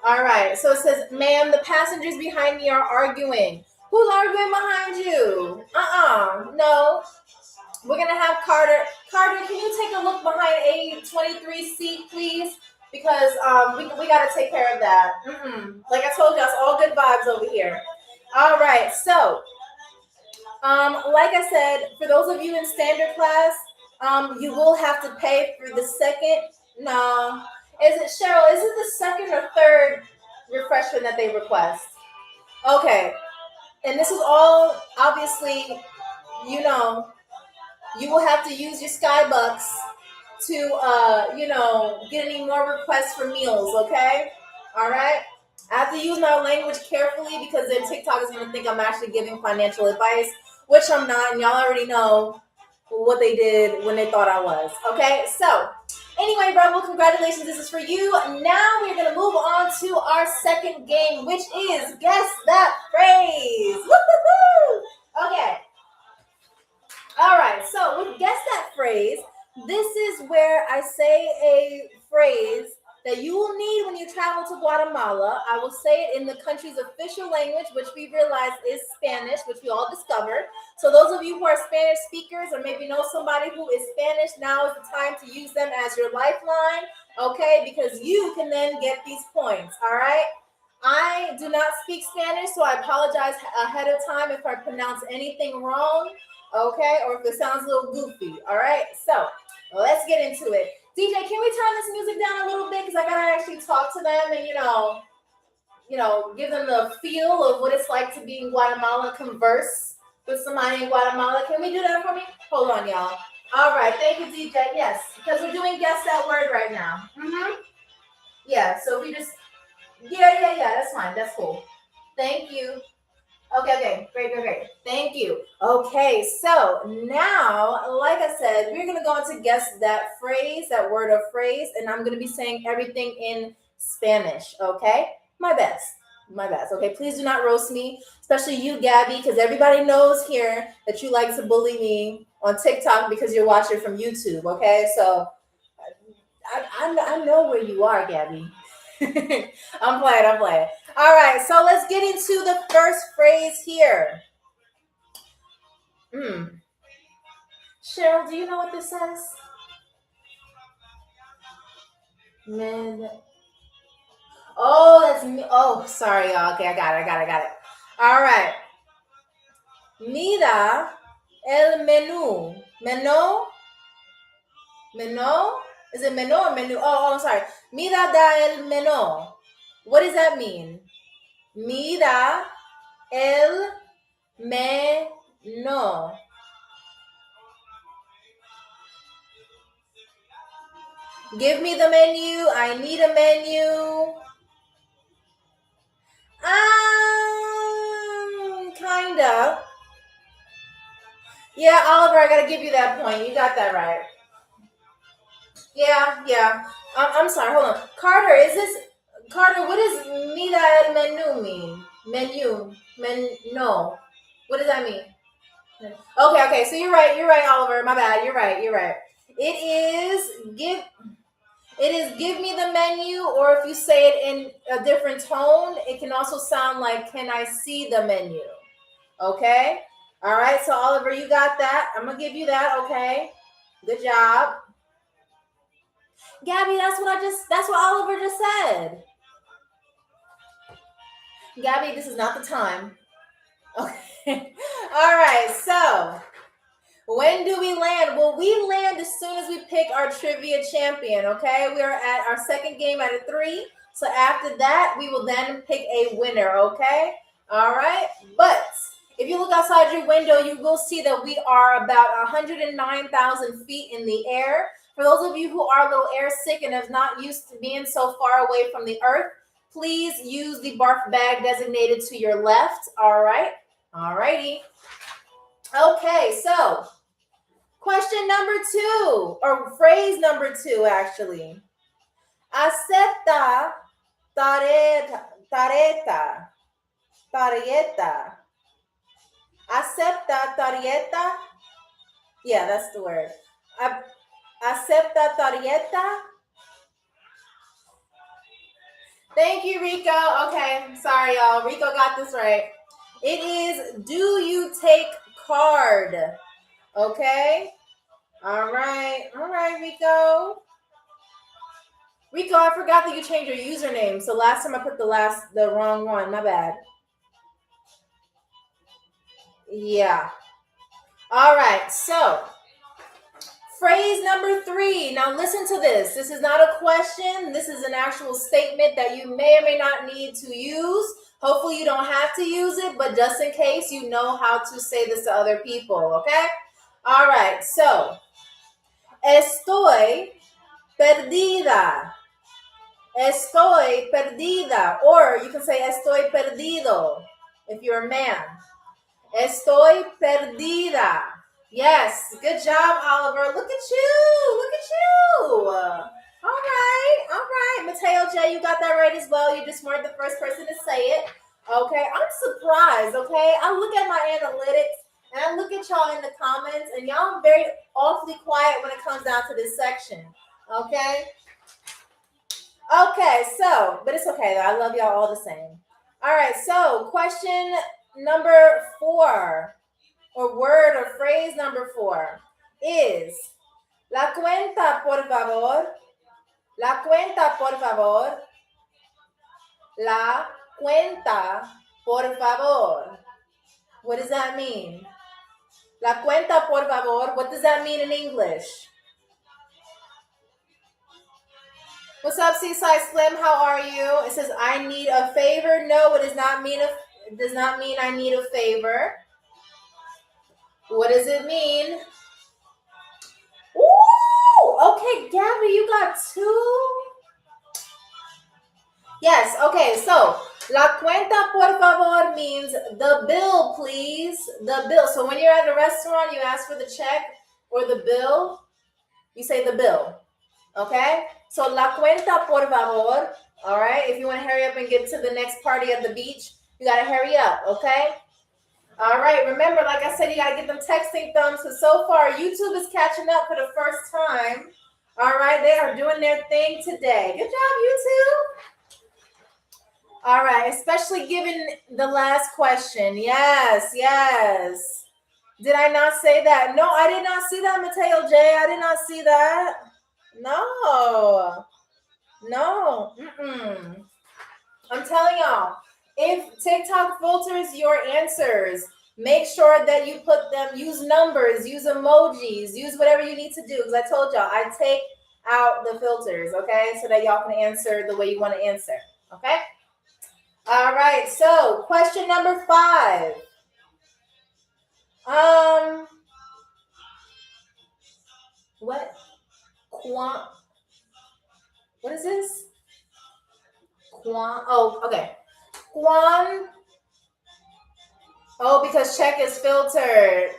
Speaker 1: All right, so it says, ma'am, the passengers behind me are arguing. Who's arguing behind you? No. We're going to have Carter. Carter, can you take a look behind A23 seat, please? Because we got to take care of that. Like I told you, it's all good vibes over here. All right, so like I said, for those of you in standard class, you will have to pay for the second. No. Is it, Cheryl, is it the second or third refreshment that they request? Okay. And this is all, obviously, you know, you will have to use your Skybucks to, get any more requests for meals, okay? All right? I have to use my language carefully because then TikTok is going to think I'm actually giving financial advice, which I'm not, and y'all already know what they did when they thought I was, okay? So, anyway, Rebel, congratulations. This is for you. Now we're going to move on to our second game, which is Guess That Phrase. Woo-hoo-hoo! Okay. All right, so with Guess That Phrase, this is where I say a phrase that you will need when you travel to Guatemala. I will say it in the country's official language, which we realize is Spanish, which we all discovered. So those of you who are Spanish speakers or maybe know somebody who is Spanish, now is the time to use them as your lifeline, okay? Because you can then get these points, all right? I do not speak Spanish, so I apologize ahead of time if I pronounce anything wrong. Okay, or if it sounds a little goofy. All right, so let's get into it. DJ, can we turn this music down a little bit because I gotta actually talk to them and give them the feel of what it's like to be in Guatemala, converse with somebody in Guatemala. Can we do that for me? Hold on, y'all. All right, thank you, DJ. Yes, because we're doing Guess That Word right now. Yeah, so we just, yeah, that's fine. That's cool. Thank you. Okay. Great. Thank you. Okay, so now, like I said, we're gonna go into guess that phrase, that word or phrase, and I'm gonna be saying everything in Spanish. Okay, my best. My best. Okay, please do not roast me, especially you, Gabby, because everybody knows here that you like to bully me on TikTok because you're watching from YouTube. Okay, so I know where you are, Gabby. I'm playing. All right, so let's get into the first phrase here. Cheryl, do you know what this says? Men. Oh, that's me. Oh, sorry, y'all. Okay, I got it. All right. Mira el menú. Menú? Is it menú or menu? Oh, I'm sorry. Mira da el menú. What does that mean? Mira el menú. Give me the menu. I need a menu. Kinda. Yeah, Oliver, I gotta give you that point. You got that right. Yeah. I'm sorry. Hold on, Carter. Carter? What does "mira el menú" mean? No. What does that mean? Okay. So you're right. Oliver. My bad. You're right. It is give. It is give me the menu, or if you say it in a different tone, it can also sound like can I see the menu? Okay. All right. So Oliver, you got that. I'm gonna give you that. Okay. Good job. Gabby, that's what Oliver just said. Gabby, this is not the time. Okay. All right. So when do we land? Well, we land as soon as we pick our trivia champion. Okay. We are at our second game out of 3. So after that, we will then pick a winner. Okay. All right. But if you look outside your window, you will see that we are about 109,000 feet in the air. For those of you who are a little air sick and have not used to being so far away from the earth, please use the barf bag designated to your left. All right. All righty. Okay, so question number 2, or phrase number 2, actually. Acepta tarjeta. Acepta tarjeta. Yeah, that's the word. Acepta tarjeta. Thank you, Rico. Okay, sorry, y'all. Rico got this right. It is do you take card? Okay. All right, Rico. Rico, I forgot that you changed your username. So last time I put the wrong one. My bad. Yeah. All right. So phrase number 3. Now listen to this. This is not a question. This is an actual statement that you may or may not need to use. Hopefully you don't have to use it, but just in case, you know how to say this to other people, okay? All right. So, estoy perdida. Estoy perdida. Or you can say estoy perdido if you're a man. Estoy perdida. Yes, good job, Oliver. Look at you. All right. Mateo J, you got that right as well. You just weren't the first person to say it. Okay, I'm surprised, okay? I look at my analytics and I look at y'all in the comments, and y'all are very awfully quiet when it comes down to this section, okay? Okay, so, but it's okay though. I love y'all all the same. All right, so question number 4, or word or phrase number 4 is la cuenta, por favor. La cuenta, por favor. La cuenta, por favor. What does that mean? La cuenta, por favor. What does that mean in English? What's up, Seaside Slim? How are you? It says I need a favor. No, it does not mean I need a favor. What does it mean? Ooh, okay, Gabby, you got 2. Yes, okay, so La cuenta, por favor, means the bill, please. The bill. So when you're at a restaurant, you ask for the check or the bill. You say the bill. Okay? So la cuenta, por favor. All right? If you want to hurry up and get to the next party at the beach, you got to hurry up. Okay? All right. Remember, like I said, you got to get them texting thumbs. Because so far, YouTube is catching up for the first time. All right? They are doing their thing today. Good job, YouTube. All right, especially given the last question. Yes, yes. Did I not say that? No, I did not see that, Mateo J. I did not see that. No. No. Mm-mm. I'm telling y'all, if TikTok filters your answers, make sure that you put them, use numbers, use emojis, use whatever you need to do. Because I told y'all, I take out the filters, okay? So that y'all can answer the way you want to answer, okay? All right, so question number 5. What? What is this? Oh, okay. Oh, because check is filtered.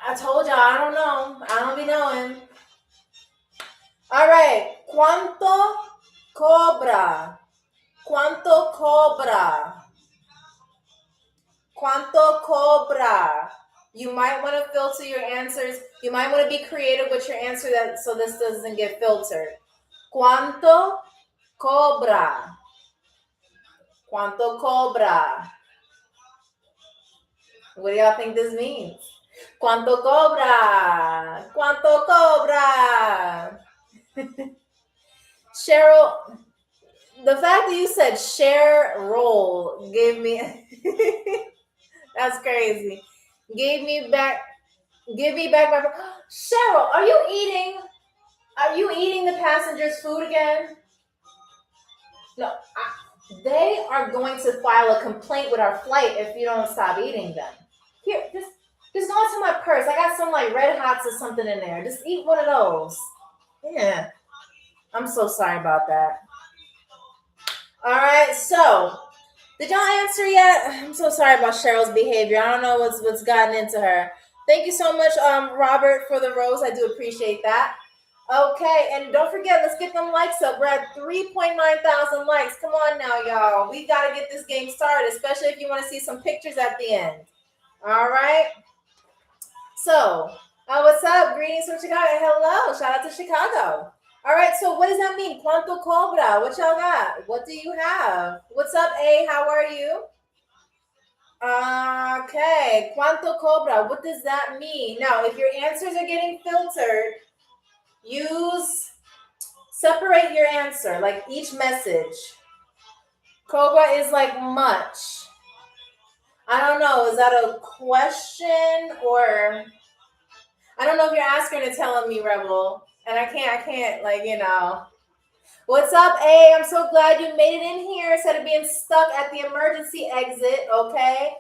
Speaker 1: I told y'all, I don't know. I don't be knowing. All right. ¿Cuánto cobra? ¿Cuánto cobra? ¿Cuánto cobra? You might want to filter your answers. You might want to be creative with your answer so this doesn't get filtered. ¿Cuánto cobra? ¿Cuánto cobra? What do y'all think this means? ¿Cuánto cobra? ¿Cuánto cobra? Cheryl, the fact that you said share roll gave me that's crazy. Give me back my Cheryl, are you eating the passengers' food again? No, they are going to file a complaint with our flight if you don't stop eating them. Here, just go into my purse. I got some like Red Hots or something in there. Just eat one of those. Yeah. I'm so sorry about that. All right, so did y'all answer yet? I'm so sorry about Cheryl's behavior. I don't know what's gotten into her. Thank you so much, Robert, for the rose. I do appreciate that. Okay, and don't forget, let's get them likes up. We're at 3.9 thousand likes. Come on now, y'all. We got to get this game started, especially if you want to see some pictures at the end. All right. So, what's up? Greetings from Chicago. Hello. Shout out to Chicago. All right, so what does that mean? ¿Cuánto cobra? What y'all got? What do you have? What's up, A? How are you? Okay, ¿cuánto cobra? What does that mean? Now, if your answers are getting filtered, separate your answer, like each message. Cobra is like much. I don't know, is that a question or... I don't know if you're asking or telling me, Rebel. And I can't, like, you know. What's up, A? I'm so glad you made it in here instead of being stuck at the emergency exit, okay?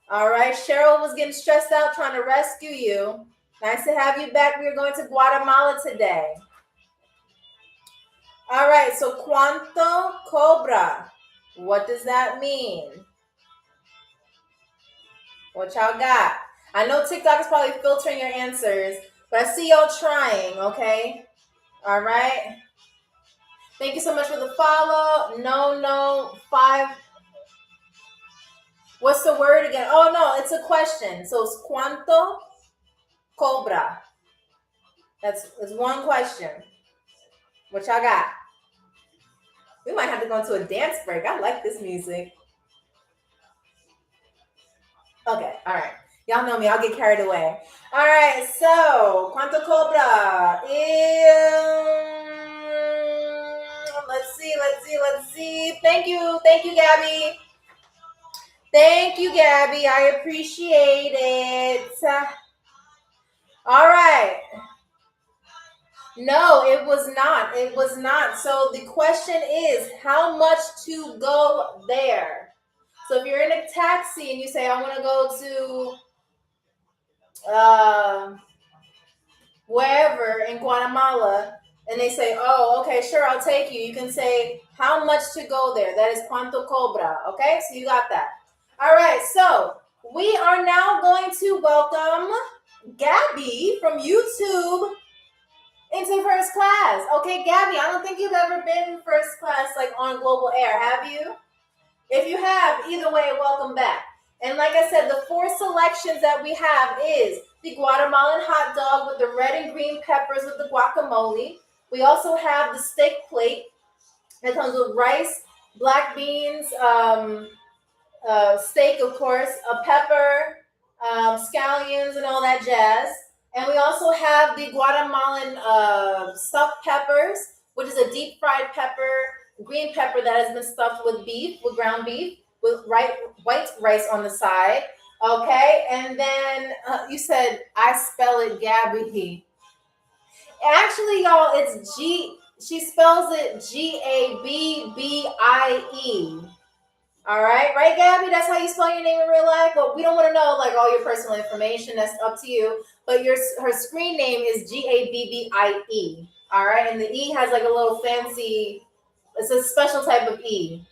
Speaker 1: All right, Cheryl was getting stressed out trying to rescue you. Nice to have you back. We are going to Guatemala today. All right, so ¿cuánto cobra? What does that mean? What y'all got? I know TikTok is probably filtering your answers, but I see y'all trying, okay? All right. Thank you so much for the follow. No, 5. What's the word again? Oh, no, it's a question. So it's ¿cuánto cobra? It's one question. What y'all got? We might have to go into a dance break. I like this music. Okay, all right. Y'all know me. I'll get carried away. All right, so ¿cuánto cobra? Let's see. Thank you, Gabby. Thank you, Gabby. I appreciate it. All right. No, it was not. So the question is, how much to go there? So if you're in a taxi and you say, I want to go to wherever in Guatemala, and they say, oh, okay, sure, I'll take you. You can say how much to go there. That is cuánto cobra. Okay, so you got that. All right, so we are now going to welcome Gabby from YouTube into first class. Okay, Gabby, I don't think you've ever been in first class like on Global Air, have you? If you have, either way, welcome back. And like I said, the 4 selections that we have is the Guatemalan hot dog with the red and green peppers with the guacamole. We also have the steak plate that comes with rice, black beans, steak, of course, a pepper, scallions, and all that jazz. And we also have the Guatemalan stuffed peppers, which is a deep fried pepper, green pepper that has been stuffed with beef, with ground beef, with white rice on the side. Okay, and then you said I spell it Gabby. Actually, y'all, it's G. She spells it Gabby. All right, Gabby? That's how you spell your name in real life. But we don't want to know like all your personal information. That's up to you. But her screen name is Gabby. All right, and the E has like a little fancy. It's a special type of E.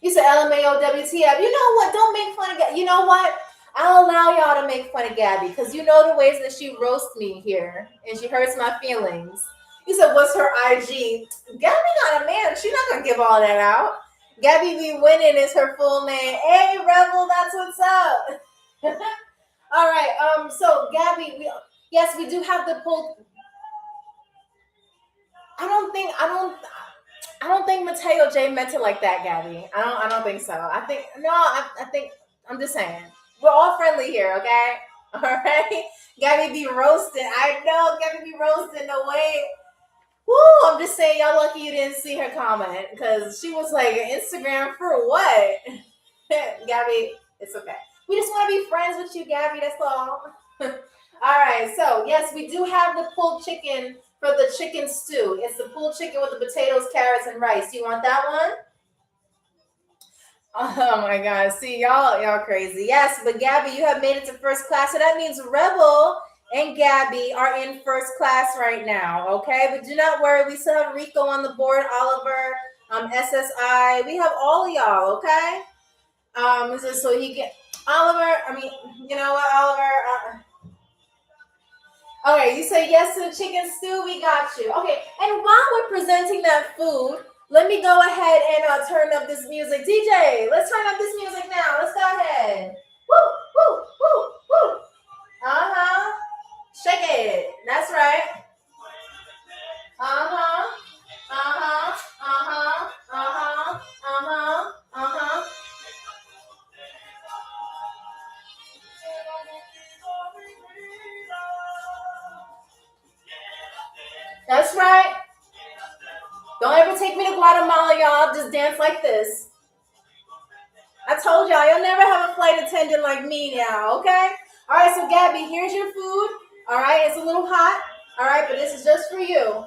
Speaker 1: You said LMAOWTF. You know what? Don't make fun of Gabby. You know what? I'll allow y'all to make fun of Gabby because you know the ways that she roasts me here and she hurts my feelings. You said, what's her IG? Gabby not a man. She's not going to give all that out. Gabby B. Winning is her full name. Hey, Rebel, that's what's up. All right. So Gabby, we do have the pull. I don't think Mateo J meant it like that, Gabby. I don't think so. I think I'm just saying. We're all friendly here, okay? All right. Gabby be roasting. I know Gabby be roasting. No way. Woo, I'm just saying, y'all lucky you didn't see her comment because she was like, Instagram for what? Gabby, it's okay. We just want to be friends with you, Gabby. That's all. All right. So yes, we do have the pulled chicken for the chicken stew. It's the pulled chicken with the potatoes, carrots, and rice. You want that one? Oh my God. See, y'all crazy. Yes, but Gabby, you have made it to first class. So that means Rebel and Gabby are in first class right now. Okay. But do not worry. We still have Rico on the board, Oliver, SSI. We have all of y'all. Okay. So he can, Oliver, you know what, Oliver? Okay, you say yes to the chicken stew. We got you. Okay. And while we're presenting that food, let me go ahead and turn up this music. DJ, let's turn up this music now. Let's go ahead. Woo, woo, woo, woo. Uh-huh. Shake it. That's right. Uh-huh. Uh-huh. Uh-huh. Uh-huh. Uh-huh. Uh-huh. That's right. Don't ever take me to Guatemala, y'all. Just dance like this. I told y'all, you'll never have a flight attendant like me now, okay? All right, so Gabby, here's your food. All right, it's a little hot. All right, but this is just for you.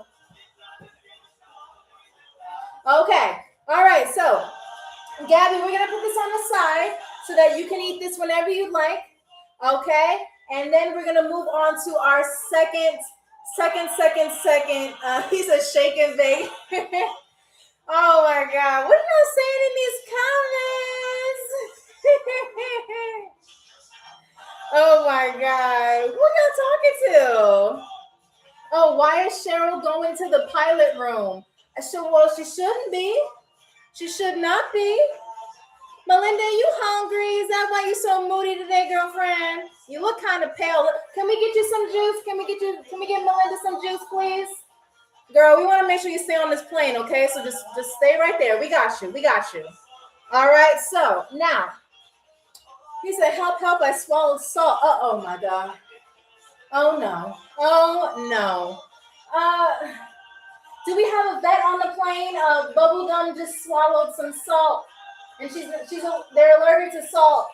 Speaker 1: Okay. All right, so Gabby, we're going to put this on the side so that you can eat this whenever you'd like, okay? And then we're going to move on to our second. He says shake and bake. Oh my God. What are y'all saying in these comments? Oh my God. Who y'all talking to? Oh, why is Cheryl going to the pilot room? Well, she shouldn't be. She should not be. Melinda, you hungry? Is that why you so moody today, girlfriend? You look kind of pale. Can we get you some juice? Can we get Melinda some juice, please? Girl, we want to make sure you stay on this plane, okay? So just stay right there. We got you. All right, so now, he said, help, I swallowed salt. Oh my God. Oh no. Do we have a vet on the plane? Bubblegum just swallowed some salt. And they're allergic to salt.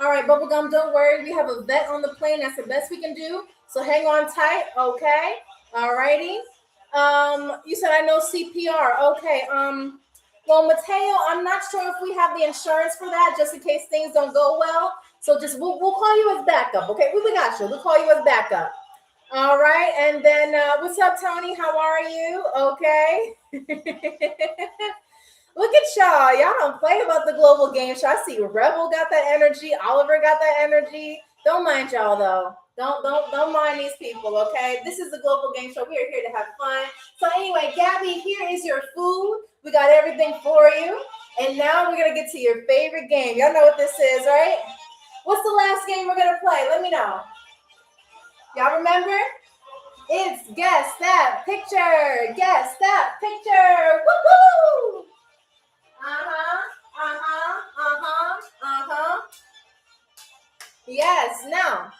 Speaker 1: All right, Bubblegum, don't worry. We have a vet on the plane. That's the best we can do. So hang on tight, okay? All righty. You said I know CPR. Okay. Well, Mateo, I'm not sure if we have the insurance for that, just in case things don't go well. So we'll call you as backup, okay? We got you. We'll call you as backup. All right. And then what's up, Tony? How are you? Okay. Look at y'all. Y'all don't play about the global game show. I see Rebel got that energy. Oliver got that energy. Don't mind y'all though. Don't mind these people, okay? This is the global game show. We are here to have fun. So anyway, Gabby, here is your food. We got everything for you. And now we're gonna get to your favorite game. Y'all know what this is, right? What's the last game we're gonna play? Let me know. Y'all remember? It's Guess That Picture. Guess That Picture. Woohoo! Yes. Now,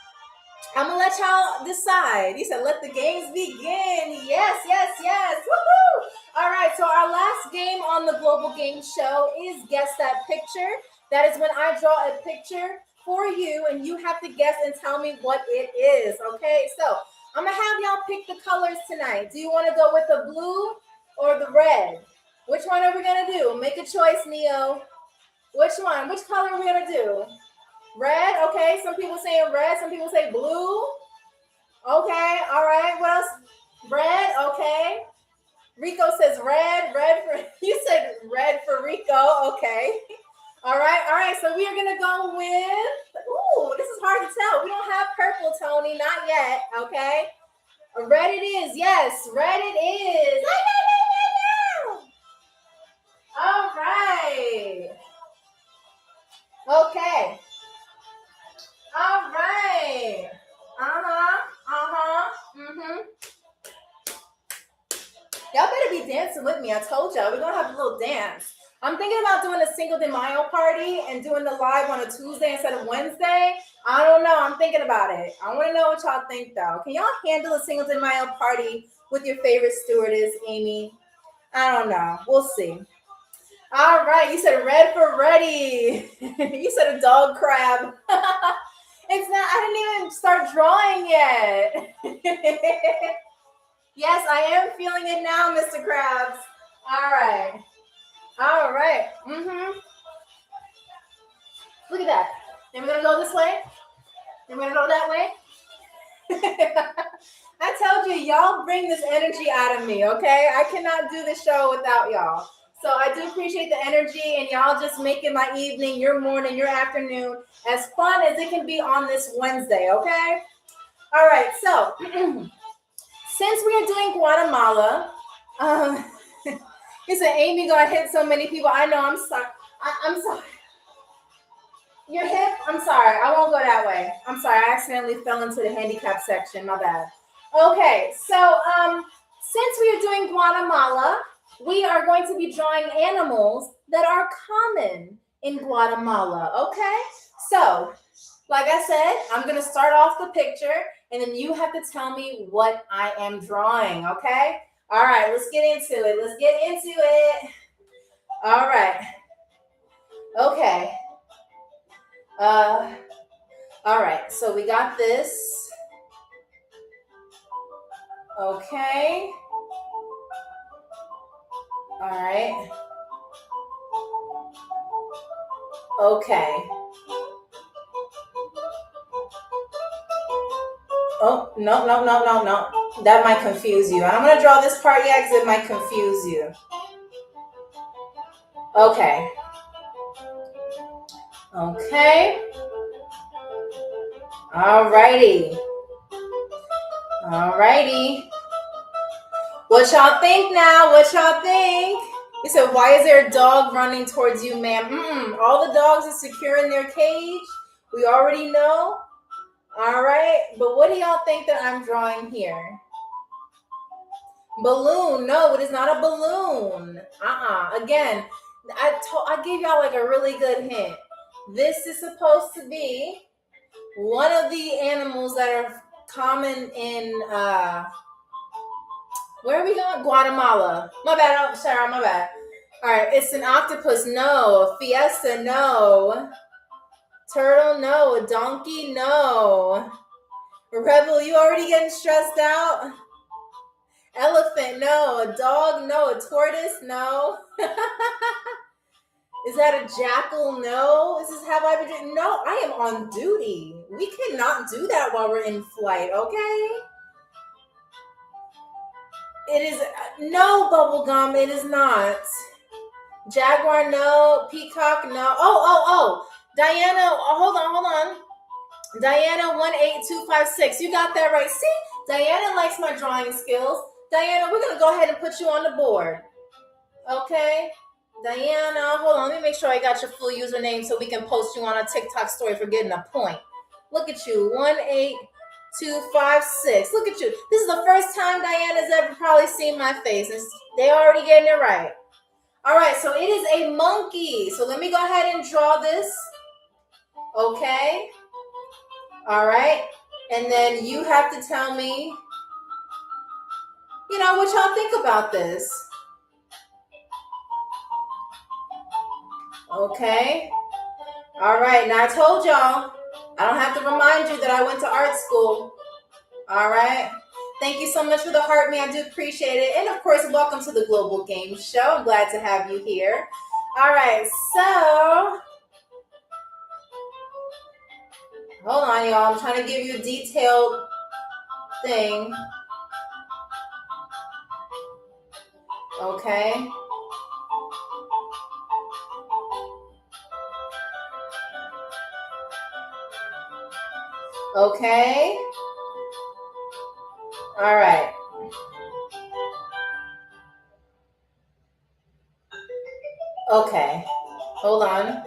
Speaker 1: I'm gonna let y'all decide. He said, "Let the games begin." Yes, yes, yes. Woohoo! All right. So our last game on the Global Game Show is Guess That Picture. That is when I draw a picture for you, and you have to guess and tell me what it is. Okay. So I'm gonna have y'all pick the colors tonight. Do you want to go with the blue or the red? Which one are we gonna do? Make a choice, Neo. Which one? Which color are we gonna do? Red, okay. Some people saying red, some people say blue. Okay, all right. What else? Red, okay. Rico says red, red for you said red for Rico, okay. All right. So we are gonna go with this is hard to tell. We don't have purple, Tony, not yet. Okay. Red it is, yes, red it is. All right. Okay. All right. Y'all better be dancing with me. I told y'all we're gonna have a little dance. I'm thinking about doing a Cinco de Mayo party and doing the live on a Tuesday instead of Wednesday. I don't know. I'm thinking about it. I want to know what y'all think though. Can y'all handle a Cinco de Mayo party with your favorite stewardess, Amy? I don't know. We'll see. All right. You said red for ready. You said a dog crab. It's not, I didn't even start drawing yet. Yes, I am feeling it now, Mr. Krabs. All right. Look at that. Then we're going to go this way. Then we're going to go that way. I told you, y'all bring this energy out of me, okay? I cannot do this show without y'all. So I do appreciate the energy and y'all just making my evening, your morning, your afternoon as fun as it can be on this Wednesday, okay? All right, so since we are doing Guatemala, he said, Amy gonna hit so many people. I know, I'm sorry. I'm sorry. Your hip? I'm sorry. I won't go that way. I'm sorry. I accidentally fell into the handicap section. My bad. Okay, so since we are doing Guatemala, we are going to be drawing animals that are common in Guatemala, okay? So, like I said, I'm going to start off the picture, and then you have to tell me what I am drawing, okay? All right, let's get into it. All right. Okay. All right, so we got this. Okay. All right. Okay. Oh, no. That might confuse you. I'm going to draw this part yet because it might confuse you. Okay. Okay. Alrighty. What y'all think now? What y'all think? He said, why is there a dog running towards you, ma'am? All the dogs are secure in their cage. We already know. All right. But what do y'all think that I'm drawing here? Balloon. No, it is not a balloon. Again, I gave y'all like a really good hint. This is supposed to be one of the animals that are common in where are we going? Guatemala. My bad, Sarah, my bad. All right, it's an octopus, no. A fiesta, no. Turtle, no. A donkey, no. Rebel, you already getting stressed out? Elephant, no. A dog, no. A tortoise, no. Is that a jackal? No. This is have I been doing? No, I am on duty. We cannot do that while we're in flight, okay? It is no bubblegum. It is not. Jaguar, no. Peacock, no. Oh. Diana, hold on. Diana 18256. You got that right. See, Diana likes my drawing skills. Diana, we're gonna go ahead and put you on the board. Okay. Diana, hold on. Let me make sure I got your full username so we can post you on a TikTok story for getting a point. Look at you. 18256. Look at you. This is the first time Diana's ever probably seen my face. And they already getting it right. All right, so it is a monkey. So let me go ahead and draw this. Okay. All right. And then you have to tell me, what y'all think about this. Okay. All right. Now I told y'all, I don't have to remind you that I went to art school. All right. Thank you so much for the heart me. I do appreciate it. And of course, welcome to the Global Game Show. I'm glad to have you here. All right. So, hold on, y'all. I'm trying to give you a detailed thing. Okay. Okay. All right. Okay. Hold on.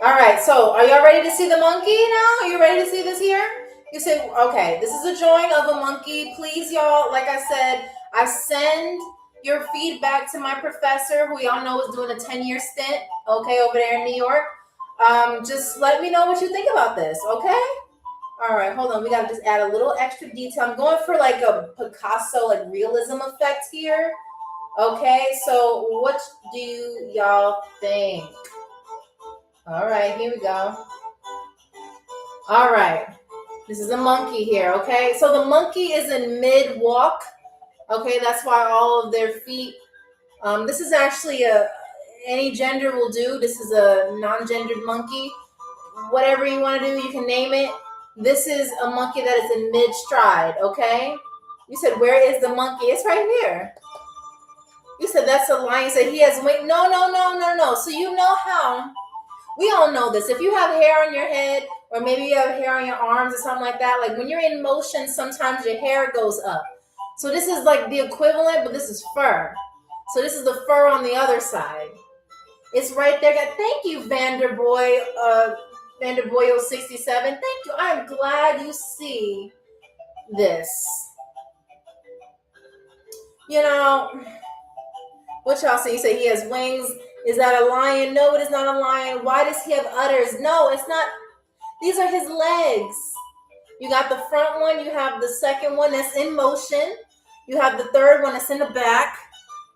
Speaker 1: All right. So, are y'all ready to see the monkey now? Are you ready to see this here? You said, okay, this is a drawing of a monkey. Please, y'all, like I said, I send your feedback to my professor, who y'all know is doing a 10-year stint, okay, over there in New York. Just let me know what you think about this, okay? All right, hold on. We got to just add a little extra detail. I'm going for like a Picasso, like realism effect here. Okay, so what do y'all think? All right, here we go. All right, this is a monkey here, okay? So the monkey is in mid-walk, okay? That's why all of their feet, this is actually any gender will do. This is a non-gendered monkey. Whatever you want to do, you can name it. This is a monkey that is in mid-stride, okay? You said, where is the monkey? It's right here. You said that's a lion. You said he has wings. No. So you know how, we all know this. If you have hair on your head, or maybe you have hair on your arms or something like that, like when you're in motion, sometimes your hair goes up. So this is like the equivalent, but this is fur. So this is the fur on the other side. It's right there. Thank you, Vanderboy 67. Thank you. I'm glad you see this. What y'all say? You say he has wings. Is that a lion? No, it is not a lion. Why does he have udders? No, it's not. These are his legs. You got the front one. You have the second one that's in motion. You have the third one that's in the back.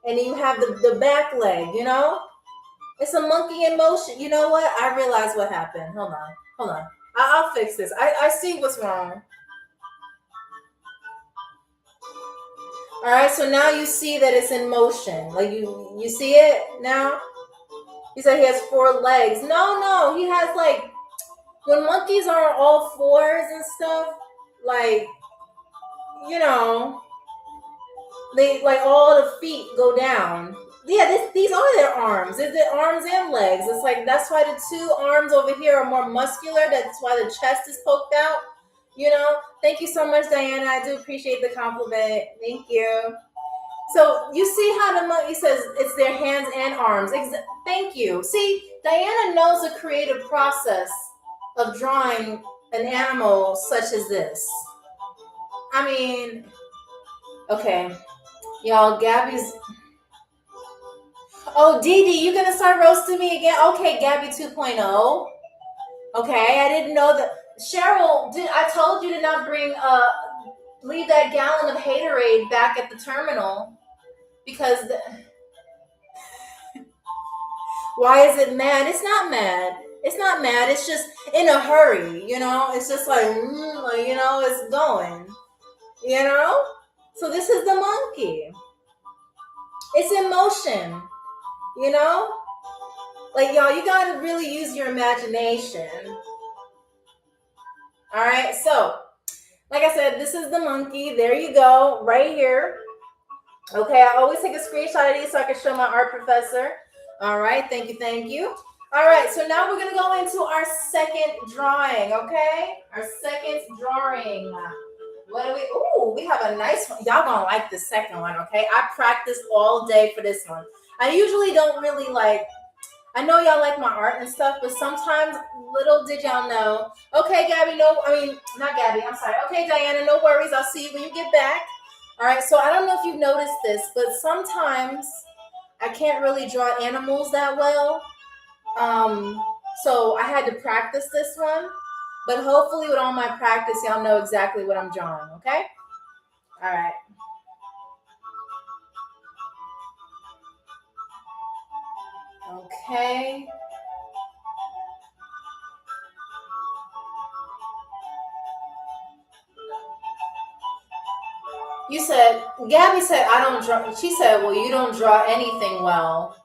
Speaker 1: And then you have the back leg, It's a monkey in motion. You know what? I realize what happened. Hold on. I'll fix this. I see what's wrong. All right, so now you see that it's in motion. Like you see it now? He said he has 4 legs. No, he has like, when monkeys are on all fours and stuff, like, they like all the feet go down. Yeah, these are their arms. It's their arms and legs. It's like, that's why the 2 arms over here are more muscular. That's why the chest is poked out. Thank you so much, Diana. I do appreciate the compliment. Thank you. So you see how the monkey says it's their hands and arms. Thank you. See, Diana knows the creative process of drawing an animal such as this. I mean, okay. Y'all, Gabby's... Oh, Dee, you gonna start roasting me again? Okay, Gabby 2.0. Okay, I didn't know that. Cheryl, I told you to not leave that gallon of haterade back at the terminal, because why is it mad? It's not mad. It's just in a hurry, It's just like, it's going, So this is the monkey. It's in motion, Like, y'all, you gotta really use your imagination. All right, so Like I said, this is the monkey. There you go, right here. Okay, I always take a screenshot of these so I can show my art professor. All right, thank you, thank you. All right, so now we're gonna go into our second drawing, okay? Our second drawing. What do we, ooh, we have a nice one. Y'all gonna like the second one, okay? I practiced all day for this one. I usually don't really like, I know y'all like my art and stuff, but sometimes, little did y'all know. Okay, Gabby, not Gabby, I'm sorry. Okay, Diana, no worries. I'll see you when you get back. All right, so I don't know if you've noticed this, but sometimes I can't really draw animals that well. So I had to practice this one, but hopefully with all my practice, y'all know exactly what I'm drawing, okay? All right. Okay. You said, Gabby said, I don't draw. She said, well, you don't draw anything well.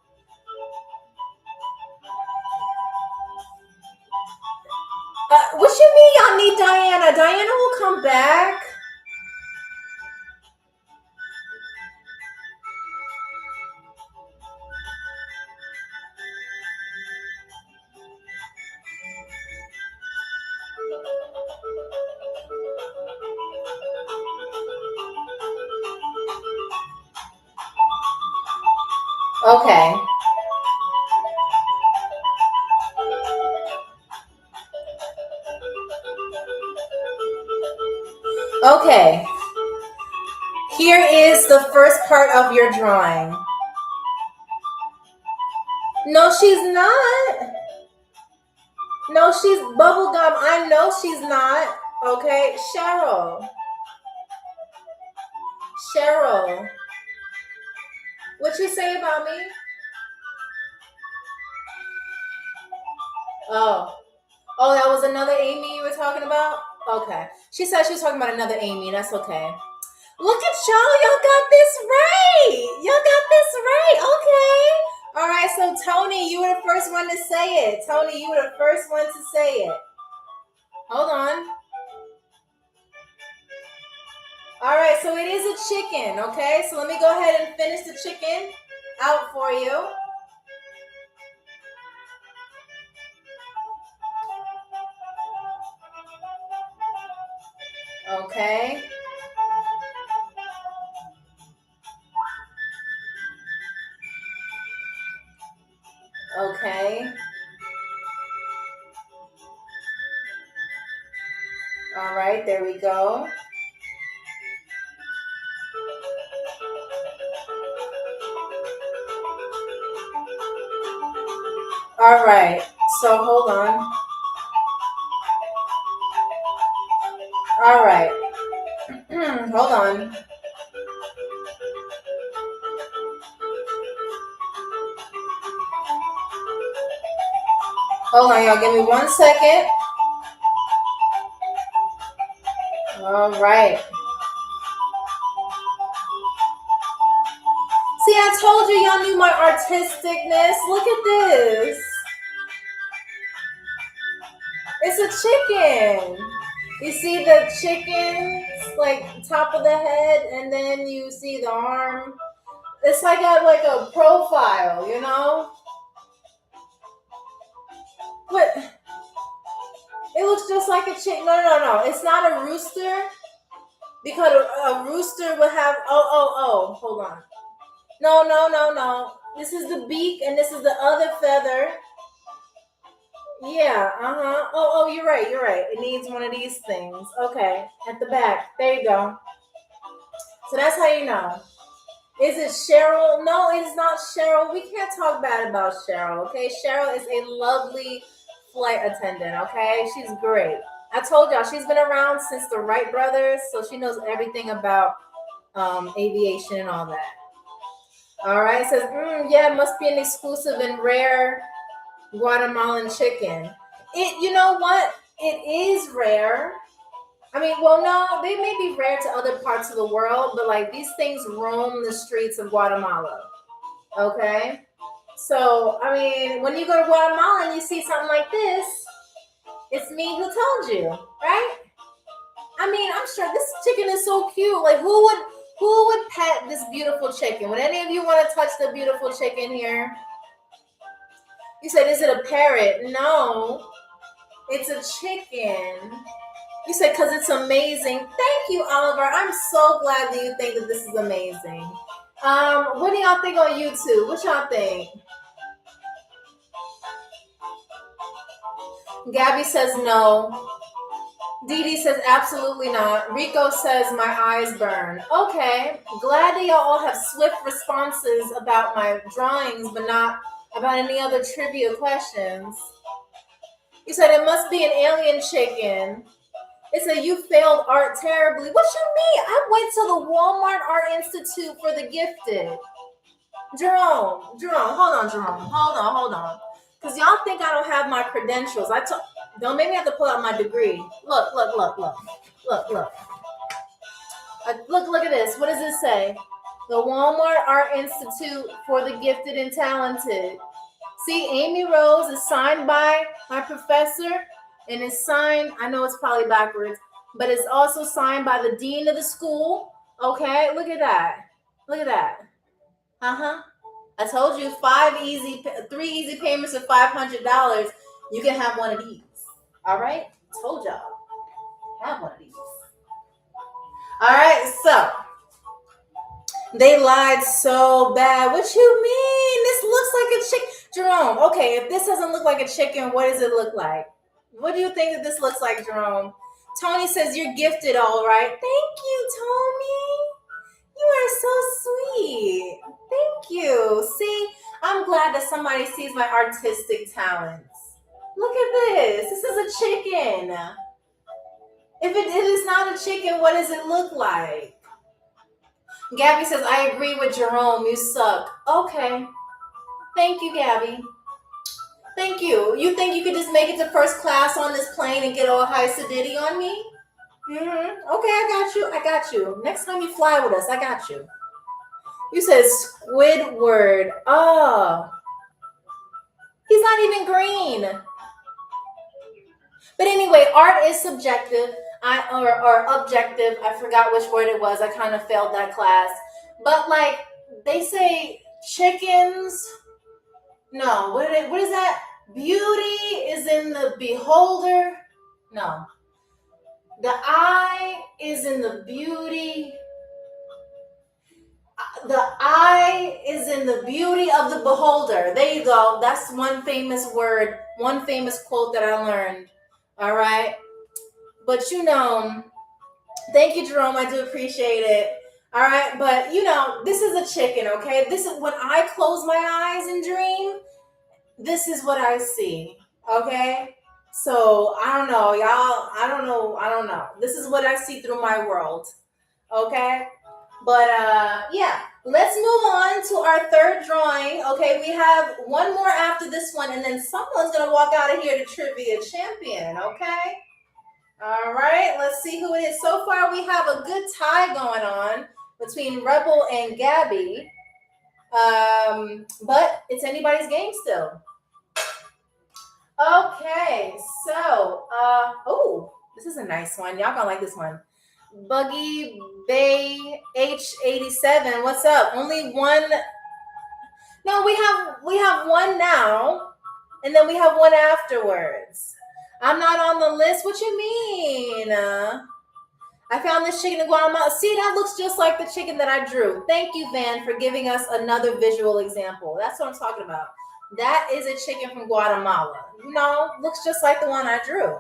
Speaker 1: What you mean y'all need Diana? Diana will come back. Okay. Okay. Here is the first part of your drawing. No, she's not. No, she's bubblegum. I know she's not. Okay, Cheryl. Cheryl. What you say about me? Oh. Oh, that was another Amy you were talking about? Okay. She said she was talking about another Amy. That's okay. Look at y'all. Y'all got this right. Y'all got this right. Okay. All right. So, Tony, you were the first one to say it. Tony, you were the first one to say it. Hold on. All right. So, it is a chicken. Okay. So, let me go ahead and finish the chicken out for you. Okay. Okay. All right, there we go. All right, so hold on. All right. Hold on. Hold on, y'all. Give me 1 second. All right. See, I told you y'all knew my artisticness. Look at this. It's a chicken. You see the chicken, like top of the head, and then you see the arm. It's like a profile, you know? But it looks just like a chicken. No. It's not a rooster. Because a rooster would have, hold on. No. This is the beak and this is the other feather. Yeah, Oh, you're right. It needs one of these things. Okay, at the back. There you go. So that's how you know. Is it Cheryl? No, it's not Cheryl. We can't talk bad about Cheryl, okay? Cheryl is a lovely flight attendant, okay? She's great. I told y'all, she's been around since the Wright brothers, so she knows everything about aviation and all that. All right, it says, yeah, it must be an exclusive and rare Guatemalan chicken. You know what? It is rare. I mean, well, no, they may be rare to other parts of the world, but like these things roam the streets of Guatemala. Okay? So, I mean, when you go to Guatemala and you see something like this, it's me who told you, right? I mean, I'm sure this chicken is so cute. Like, who would pet this beautiful chicken? Would any of you want to touch the beautiful chicken here? You said, is it a parrot? No, it's a chicken. You said, because it's amazing. Thank you, Oliver. I'm so glad that you think that this is amazing. What do y'all think on YouTube? What y'all think? Gabby says no. Dee Dee says absolutely not. Rico says my eyes burn. Okay, glad that y'all all have swift responses about my drawings, but not about any other trivia questions. You said it must be an alien chicken. It said you failed art terribly. What you mean? I went to the Walmart Art Institute for the Gifted. Jerome, hold on, Jerome. Hold on. Because y'all think I don't have my credentials. Don't make me have to pull out my degree. Look. Look at this. What does it say? The Walmart Art Institute for the Gifted and Talented. See, Amy Rose is signed by my professor, and it's signed, I know it's probably backwards, but it's also signed by the dean of the school. Okay, look at that. I told you 3 easy payments of $500. You can have one of these. All right, told y'all. Have one of these. All right, so they lied so bad. What you mean? This looks like a chicken. Jerome, okay, if this doesn't look like a chicken, what does it look like? What do you think that this looks like, Jerome? Tony says you're gifted, all right. Thank you, Tony. You are so sweet. Thank you. See, I'm glad that somebody sees my artistic talents. Look at this. This is a chicken. If it is not a chicken, what does it look like? Gabby says, I agree with Jerome. You suck. Okay. Thank you, Gabby. Thank you. You think you could just make it to first class on this plane and get all high sedity on me? Okay, I got you. Next time you fly with us, I got you. You said Squidward. Oh. He's not even green. But anyway, art is subjective or objective. I forgot which word it was. I kind of failed that class. But like they say chickens. No, what is that? Beauty is in the beholder. No. The eye is in the beauty. The eye is in the beauty of the beholder. There you go. That's one famous word, one famous quote that I learned. All right. But thank you, Jerome. I do appreciate it. All right. But this is a chicken. Okay. This is when I close my eyes and dream. This is what I see. Okay. So I don't know, y'all. I don't know. This is what I see through my world. Okay. But yeah, let's move on to our third drawing. Okay, we have one more after this one, and then someone's gonna walk out of here to trivia champion. Okay. All right, let's see who it is. So far, we have a good tie going on between Rebel and Gabby. But it's anybody's game still. Okay, so this is a nice one. Y'all gonna like this one. Buggy Bay H87. What's up? Only one. No, we have one now, and then we have one afterwards. I'm not on the list. What you mean? I found this chicken in Guatemala. See, that looks just like the chicken that I drew. Thank you, Van, for giving us another visual example. That's what I'm talking about. That is a chicken from Guatemala. Looks just like the one I drew.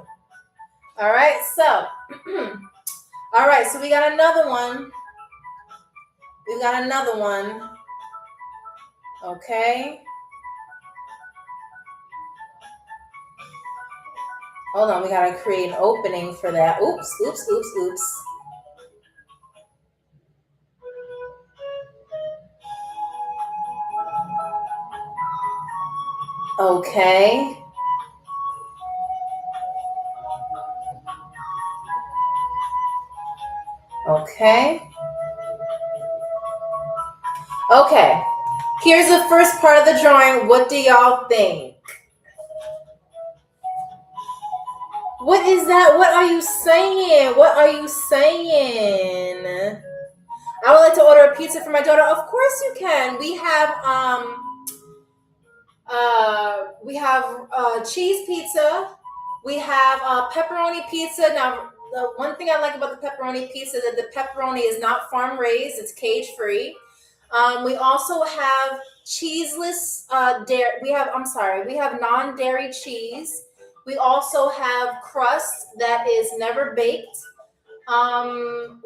Speaker 1: All right, so. All right, so we got another one. Okay. Hold on, we gotta create an opening for that. Oops. Okay. Okay. Here's the first part of the drawing. What do y'all think? What is that? What are you saying? What are you saying? I would like to order a pizza for my daughter. Of course you can. We have cheese pizza. We have pepperoni pizza. Now, the one thing I like about the pepperoni pizza is that the pepperoni is not farm raised; it's cage free. We also have cheeseless dairy. We have non-dairy cheese. We also have crust that is never baked.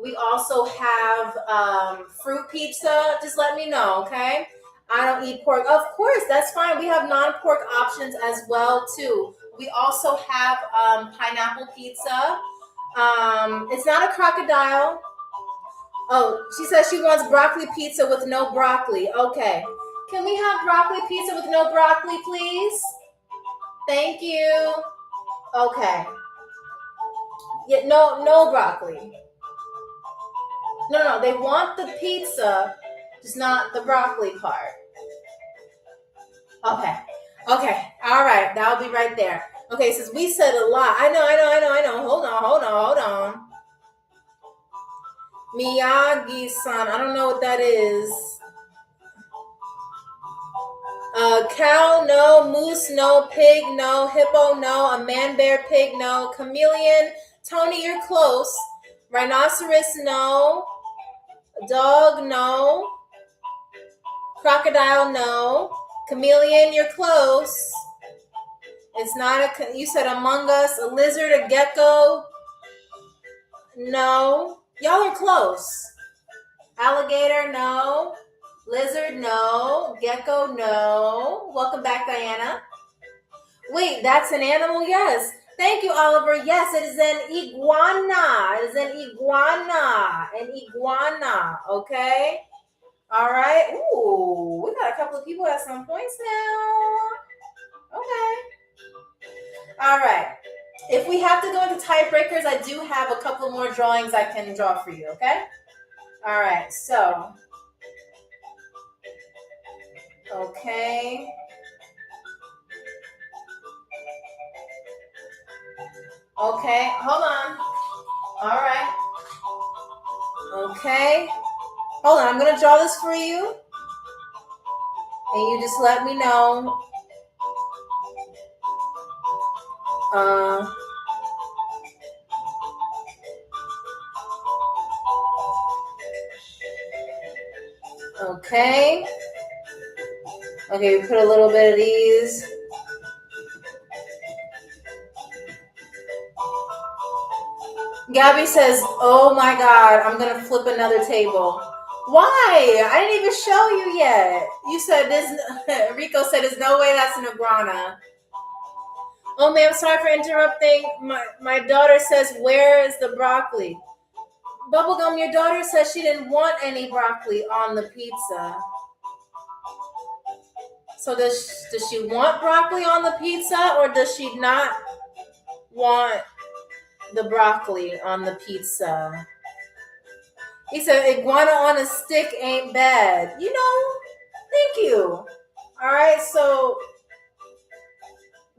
Speaker 1: We also have fruit pizza. Just let me know, okay? I don't eat pork. Of course, that's fine. We have non-pork options as well too. We also have pineapple pizza. It's not a crocodile. Oh, she says she wants broccoli pizza with no broccoli. Okay. Can we have broccoli pizza with no broccoli, please? Thank you. Okay. Yeah, no broccoli. No, they want the pizza, just not the broccoli part. Okay. All right, that'll be right there. Okay, since we said a lot. I know. Hold on. Miyagi-san, I don't know what that is. Cow, no. Moose, no. Pig, no. Hippo, no. A man, bear, pig, no. Chameleon, Tony, you're close. Rhinoceros, no. Dog, no. Crocodile, no. Chameleon, you're close. It's not you said Among Us. A lizard, a gecko, no. Y'all are close. Alligator, no. Lizard, no. Gecko, no. Welcome back, Diana. Wait, that's an animal? Yes. Thank you, Oliver. Yes, it is an iguana. It is an iguana. An iguana. Okay. All right. Ooh, we got a couple of people at some points now. Okay. All right. If we have to go into tiebreakers, I do have a couple more drawings I can draw for you. Okay. All right. So. Okay. Okay, hold on. All right. Okay. Hold on, I'm going to draw this for you. And you just let me know. Okay. Okay, we put a little bit of these. Gabby says, oh my God, I'm going to flip another table. Why? I didn't even show you yet. You said this, Rico said there's no way that's an iguana. Oh ma'am, sorry for interrupting. My daughter says, where is the broccoli? Bubblegum, your daughter says she didn't want any broccoli on the pizza. So does she want broccoli on the pizza, or does she not want the broccoli on the pizza? He said, iguana on a stick ain't bad. You know, thank you. All right, so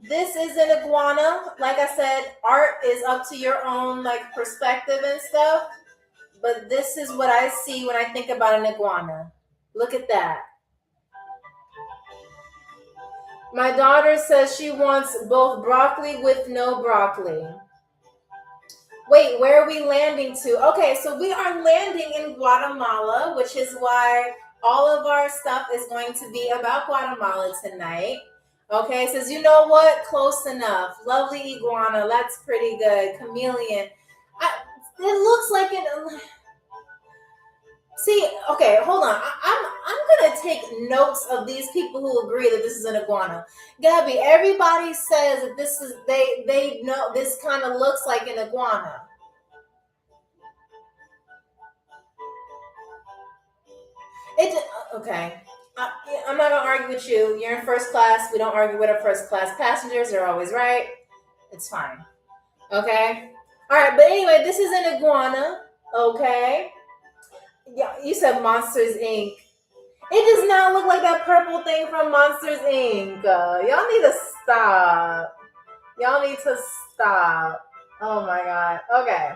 Speaker 1: this is an iguana. Like I said, art is up to your own perspective and stuff. But this is what I see when I think about an iguana. Look at that. My daughter says she wants both broccoli with no broccoli. Wait, where are we landing to? Okay, so we are landing in Guatemala, which is why all of our stuff is going to be about Guatemala tonight. Okay, says, you know what? Close enough. Lovely iguana. That's pretty good. Chameleon. It looks like it. See, okay, hold on. I'm gonna take notes of these people who agree that this is an iguana. Gabby, everybody says that this is they know this kind of looks like an iguana. Okay. I'm not gonna argue with you. You're in first class. We don't argue with our first class passengers. They're always right. It's fine. Okay. All right. But anyway, this is an iguana. Okay. Yeah, you said Monsters Inc. It does not look like that purple thing from Monsters Inc. Y'all need to stop. Oh my God. Okay.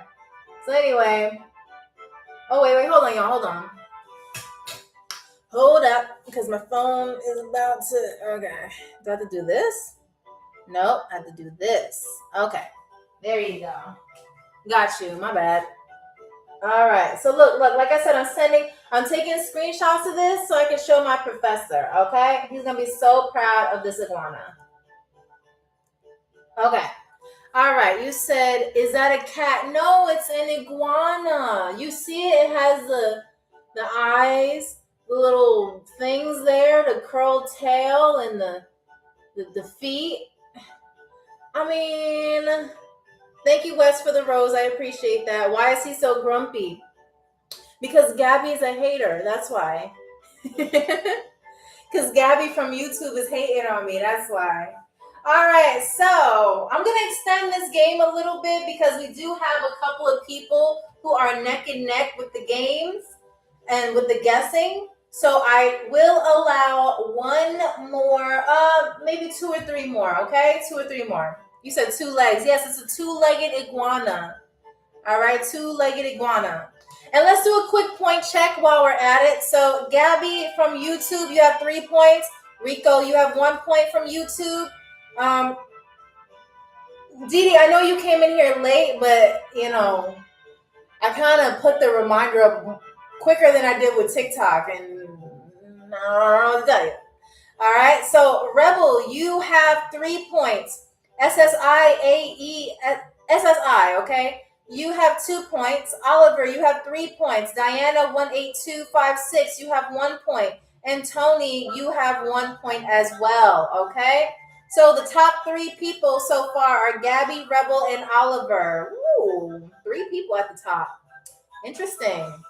Speaker 1: So anyway. Oh, wait, hold on, y'all. Hold up, because my phone is about to. Okay. Do I have to do this? Nope, I have to do this. Okay. There you go. Got you. My bad. All right. So look, like I said, I'm taking screenshots of this so I can show my professor. Okay. He's going to be so proud of this iguana. Okay. All right. You said, is that a cat? No, it's an iguana. You see it? It has the eyes, the little things there, the curled tail, and the feet. I mean, thank you, Wes, for the rose. I appreciate that. Why is he so grumpy? Because Gabby's a hater. That's why. Because Gabby from YouTube is hating on me. That's why. All right. So I'm going to extend this game a little bit because we do have a couple of people who are neck and neck with the games and with the guessing. So I will allow one more, maybe 2 or 3 more. Okay. 2 or 3 more. You said 2 legs. Yes, it's a 2-legged iguana. All right. 2-legged iguana. And let's do a quick point check while we're at it. So Gabby from YouTube, you have 3 points. Rico, you have 1 point from YouTube. Didi, I know you came in here late, but I kind of put the reminder up quicker than I did with TikTok, and I don't know what to tell you. All right, so Rebel, you have 3 points. SSI, okay? You have 2 points. Oliver, you have 3 points. Diana, 18256, you have 1 point. And Tony, you have 1 point as well, okay? So the top 3 people so far are Gabby, Rebel, and Oliver. Ooh, 3 people at the top. Interesting.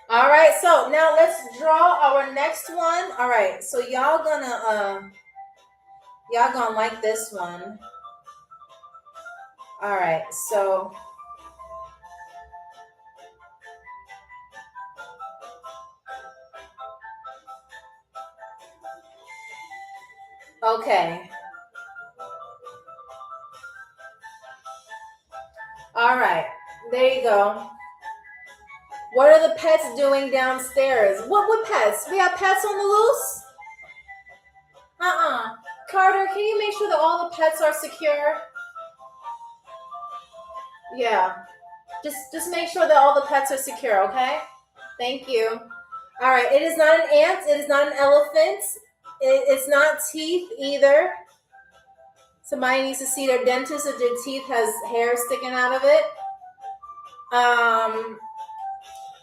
Speaker 1: All right, so now let's draw our next one. All right, so y'all gonna like this one. All right, so okay. All right, there you go. What are the pets doing downstairs? What pets? We have pets on the loose? Carter, can you make sure that all the pets are secure? Yeah. Just make sure that all the pets are secure, okay? Thank you. All right. It is not an ant. It is not an elephant. It's not teeth either. Somebody needs to see their dentist if their teeth has hair sticking out of it.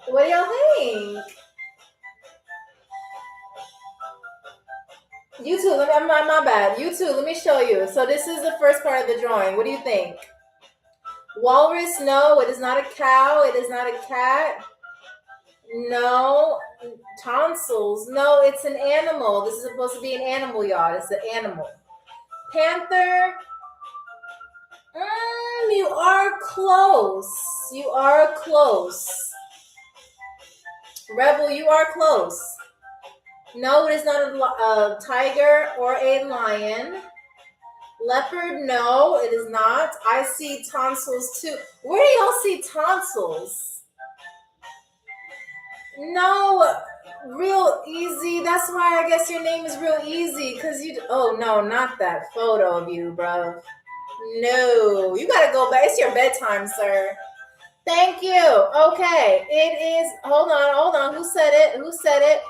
Speaker 1: What do y'all think? YouTube, my bad. YouTube, let me show you. So this is the first part of the drawing. What do you think? Walrus, no, it is not a cow. It is not a cat. No. Tonsils, no, it's an animal. This is supposed to be an animal, y'all. It's an animal. Panther, you are close. You are close. Rebel, you are close. No, it is not a tiger or a lion. Leopard, no, it is not. I see tonsils too. Where do y'all see tonsils? No, Real Easy. That's why I guess your name is Real Easy. Because oh no, not that photo of you, bro. No, you got to go back. It's your bedtime, sir. Thank you. Okay, it is. Hold on. Who said it?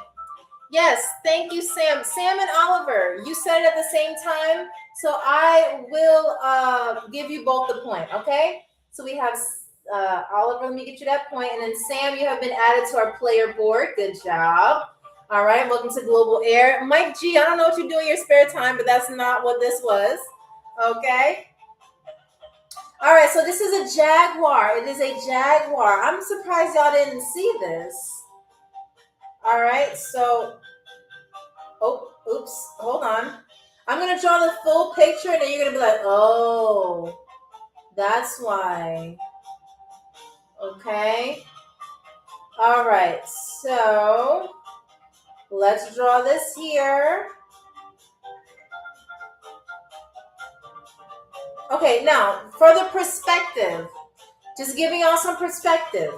Speaker 1: Yes, thank you, Sam. Sam and Oliver, you said it at the same time, so I will give you both the point, okay? So we have Oliver, let me get you that point, and then Sam, you have been added to our player board. Good job. All right, welcome to Global Air. Mike G, I don't know what you do in your spare time, but that's not what this was, okay? All right, so this is a jaguar. It is a jaguar. I'm surprised y'all didn't see this. All right, so, oops, hold on. I'm going to draw the full picture, and then you're going to be like, oh, that's why. Okay. All right, so let's draw this here. Okay, now for the perspective, just giving y'all some perspective.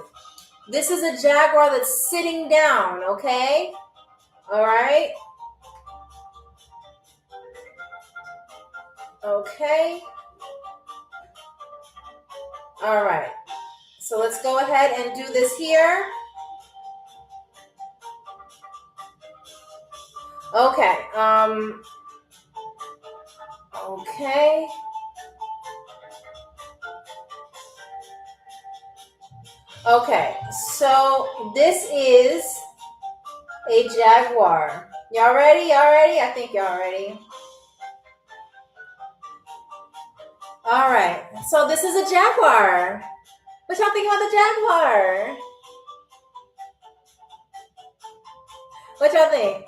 Speaker 1: This is a jaguar that's sitting down, okay? All right. Okay. All right. So let's go ahead and do this here. Okay. Okay. Okay. So this is a jaguar. Y'all ready? Y'all ready? I think y'all ready. All right. So this is a jaguar. What y'all think about the jaguar? What y'all think?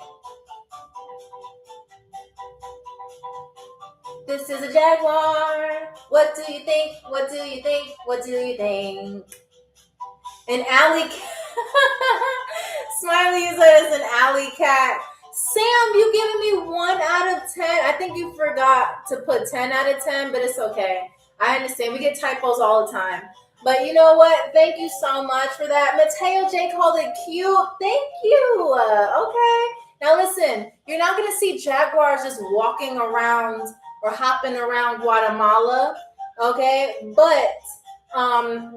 Speaker 1: This is a jaguar. What do you think? What do you think? What do you think? An alley cat. Smiley said it's an alley cat. Sam, you giving me 1 out of 10. I think you forgot to put 10 out of 10, but it's okay. I understand. We get typos all the time. But you know what? Thank you so much for that. Mateo J called it cute. Thank you. Okay. Now listen, you're not going to see jaguars just walking around or hopping around Guatemala. Okay. But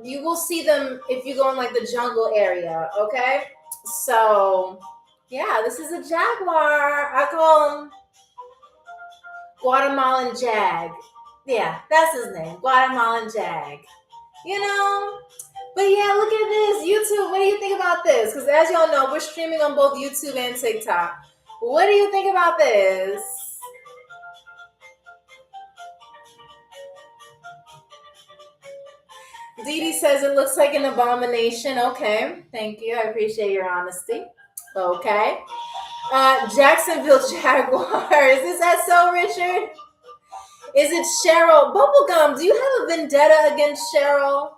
Speaker 1: you will see them if you go in like the jungle area. Okay. So yeah, this is a jaguar. I call him Guatemalan Jag. Yeah, that's his name. Guatemalan Jag. You know? But yeah, look at this. YouTube, what do you think about this? Because as y'all know, we're streaming on both YouTube and TikTok. What do you think about this? Dee Dee says it looks like an abomination. Okay, thank you. I appreciate your honesty. Okay. Jacksonville Jaguar. Is this that so, Richard? Is it Cheryl? Bubblegum, do you have a vendetta against Cheryl?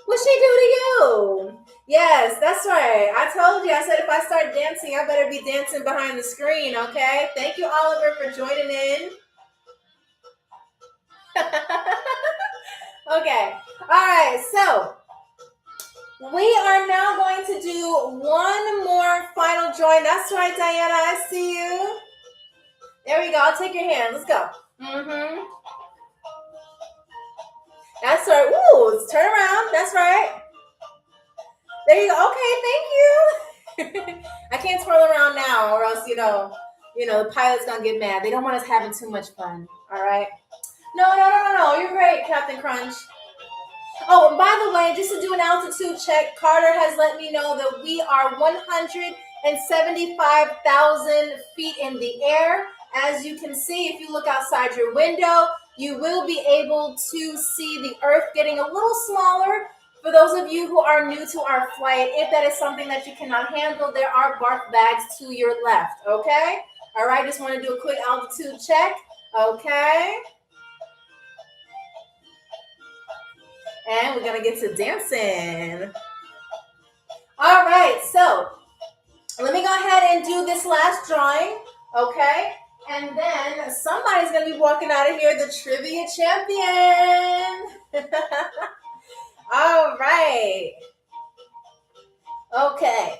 Speaker 1: What'd she do to you? Yes, that's right. I told you. I said if I start dancing, I better be dancing behind the screen, okay? Thank you, Oliver, for joining in. Okay. All right. So we are now going to do one more final drawing. That's right, Diana. I see you. There we go. I'll take your hand. Let's go. Mm-hmm. That's right. Ooh, turn around. That's right. There you go. Okay, thank you. I can't twirl around now, or else you know, the pilot's gonna get mad. They don't want us having too much fun. All right. No. You're great, Captain Crunch. Oh, by the way, just to do an altitude check, Carter has let me know that we are 175,000 feet in the air. As you can see, if you look outside your window, you will be able to see the Earth getting a little smaller. For those of you who are new to our flight, if that is something that you cannot handle, there are bark bags to your left, okay? All right, just want to do a quick altitude check, okay? And we're going to get to dancing. All right, so let me go ahead and do this last drawing, okay? And then somebody's going to be walking out of here, the trivia champion. All right. Okay.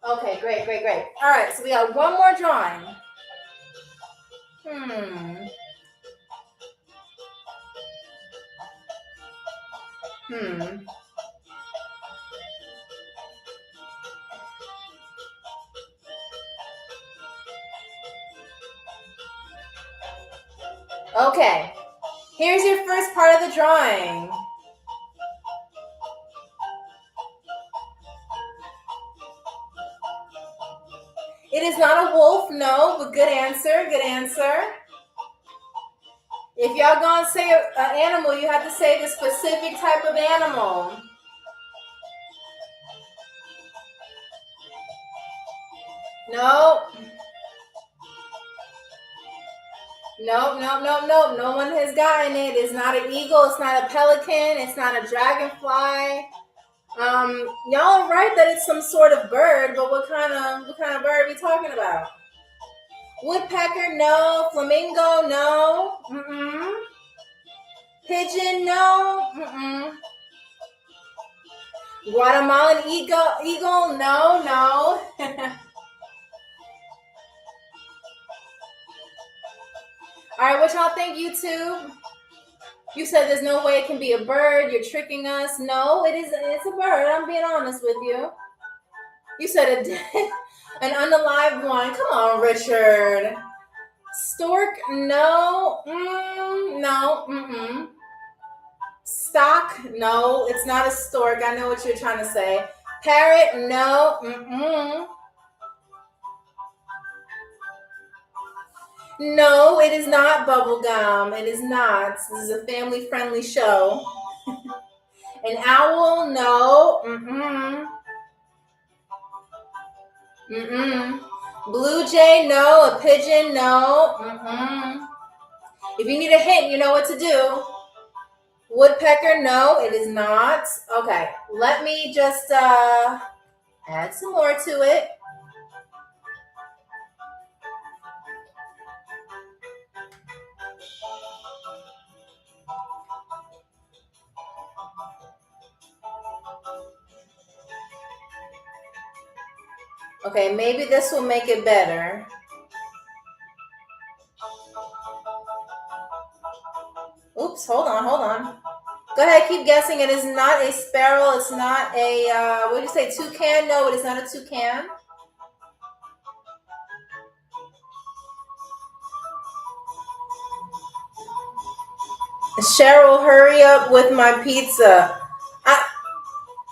Speaker 1: Okay, great. All right, so we got one more drawing. Okay, here's your first part of the drawing. It is not a wolf, no, but good answer. If y'all gonna say an animal, you have to say the specific type of animal. No. No one has gotten it. It's not an eagle. It's not a pelican. It's not a dragonfly. Y'all are right that it's some sort of bird, but what kind of bird are we talking about? Woodpecker, no. Flamingo, no. Mm-mm. Pigeon, no. Mm-mm. Guatemalan eagle, no. All right, what y'all think, YouTube? You said there's no way it can be a bird. You're tricking us. No, it is. It's a bird. I'm being honest with you. You said an unalived one. Come on, Richard. Stork, no. No. Mm-mm. Stock, no. It's not a stork. I know what you're trying to say. Parrot, no. Mm-mm. No, it is not bubblegum. It is not. This is a family-friendly show. An owl, no. Mm-mm. Mm-mm. Blue jay, no. A pigeon, no. Mm-mm. If you need a hint, you know what to do. Woodpecker, no, it is not. Okay, let me just add some more to it. Okay, maybe this will make it better. Oops, hold on. Go ahead, keep guessing. It is not a sparrow. It's not a, what do you say, toucan? No, it is not a toucan. Cheryl, hurry up with my pizza.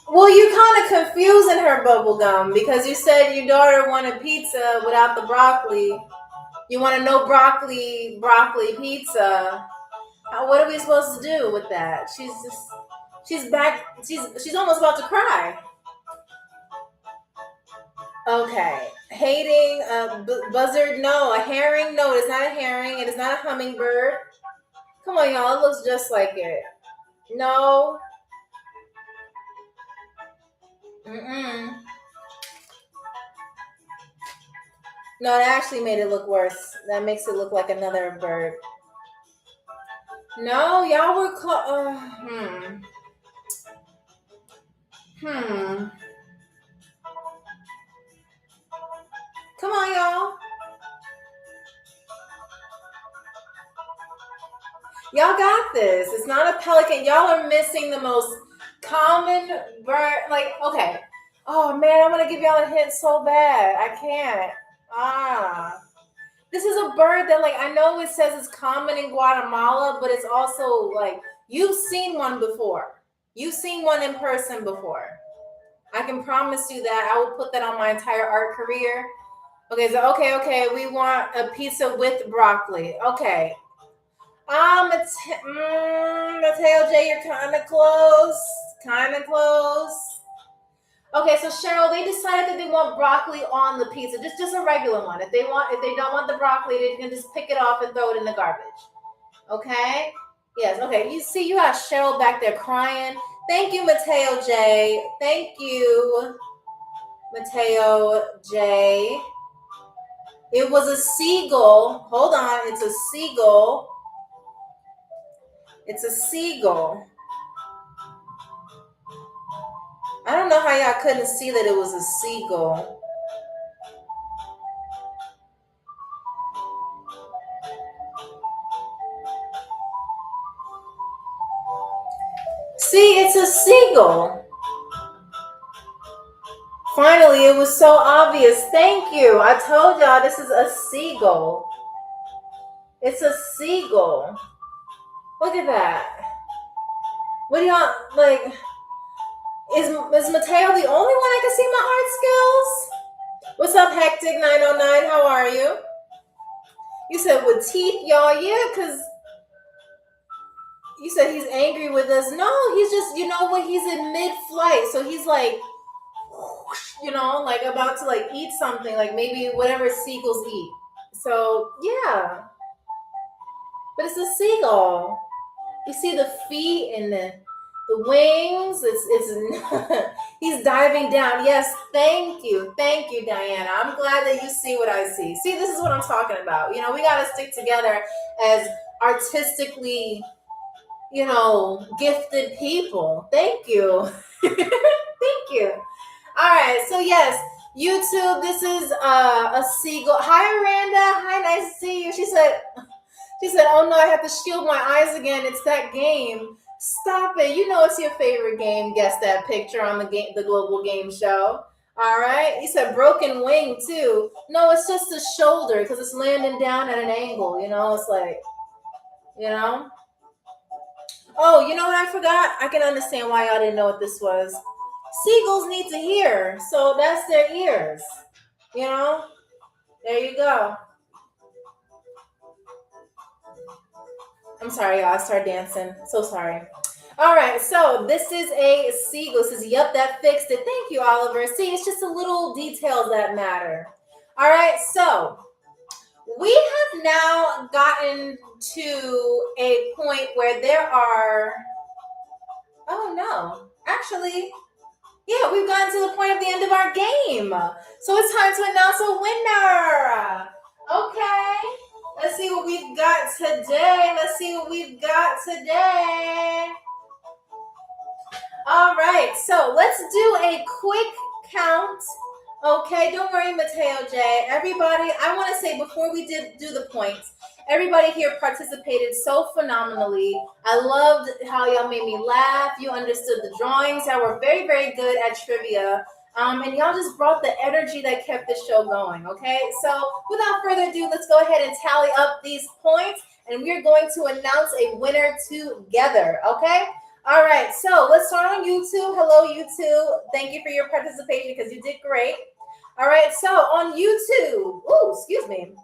Speaker 1: Well, you're kind of confusing her, bubblegum, because you said your daughter wanted pizza without the broccoli. You want a no broccoli pizza. What are we supposed to do with that? She's almost about to cry. Okay. Hating a buzzard, no. A herring, no. It is not a herring. It is not a hummingbird. Come on, y'all. It looks just like it. No. Mm-mm. No, it actually made it look worse. That makes it look like another bird. No, y'all were Come on, y'all. Y'all got this. It's not a pelican. Y'all are missing the most common bird. Like, okay. Oh, man, I'm going to give y'all a hint so bad. I can't. This is a bird that, like, I know it says it's common in Guatemala, but it's also, like, you've seen one before. You've seen one in person before. I can promise you that. I will put that on my entire art career. Okay, so, okay. We want a pizza with broccoli. Okay. Mateo J, you're kind of close. Okay, so Cheryl, they decided that they want broccoli on the pizza, just a regular one. If they don't want the broccoli, they can just pick it off and throw it in the garbage. Okay? Yes. Okay. You see, you got Cheryl back there crying. Thank you, Mateo J. Thank you, Mateo J. It was a seagull. Hold on. It's a seagull. It's a seagull. I don't know how y'all couldn't see that it was a seagull. See, it's a seagull. Finally, it was so obvious. Thank you. I told y'all this is a seagull. It's a seagull. Look at that. What do y'all, like, is Mateo the only one I can see my art skills? What's up, Hectic 909? How are you? You said with teeth, y'all. Yeah, because you said he's angry with us. No, he's just, you know what? He's in mid-flight. So he's like, you know, like about to like eat something, like maybe whatever seagulls eat. So, yeah. But it's a seagull. You see the feet and The wings, it's he's diving down. Yes, thank you, Diana. I'm glad that you see what I see. See, this is what I'm talking about. We got to stick together as artistically, gifted people. Thank you, thank you. All right, so yes, YouTube. This is a seagull. Hi, Miranda. Hi, nice to see you. She said, "Oh no, I have to shield my eyes again. It's that game. Stop it. You know it's your favorite game. Guess that picture on the Global Game Show. All right." He said broken wing too. No, it's just the shoulder because it's landing down at an angle. It's like, you know. Oh, you know what I forgot? I can understand why y'all didn't know what this was. Seagulls need to hear, so that's their ears. There you go. I'm sorry, y'all. I started dancing. So sorry. All right, so this is a seagull. It says, "Yep, that fixed it." Thank you, Oliver. See, it's just the little details that matter. All right, so we have now gotten to a point where there are. Oh no, actually, yeah, we've gotten to the point of the end of our game. So it's time to announce a winner. Okay. Let's see what we've got today. All right. So let's do a quick count. Okay. Don't worry, Mateo J. Everybody, I want to say before we do the points, everybody here participated so phenomenally. I loved how y'all made me laugh. You understood the drawings. Y'all were very, very good at trivia. And y'all just brought the energy that kept the show going, okay? So without further ado, let's go ahead and tally up these points, and we're going to announce a winner together, okay? All right, so let's start on YouTube. Hello, YouTube. Thank you for your participation because you did great. All right, so on YouTube, excuse me.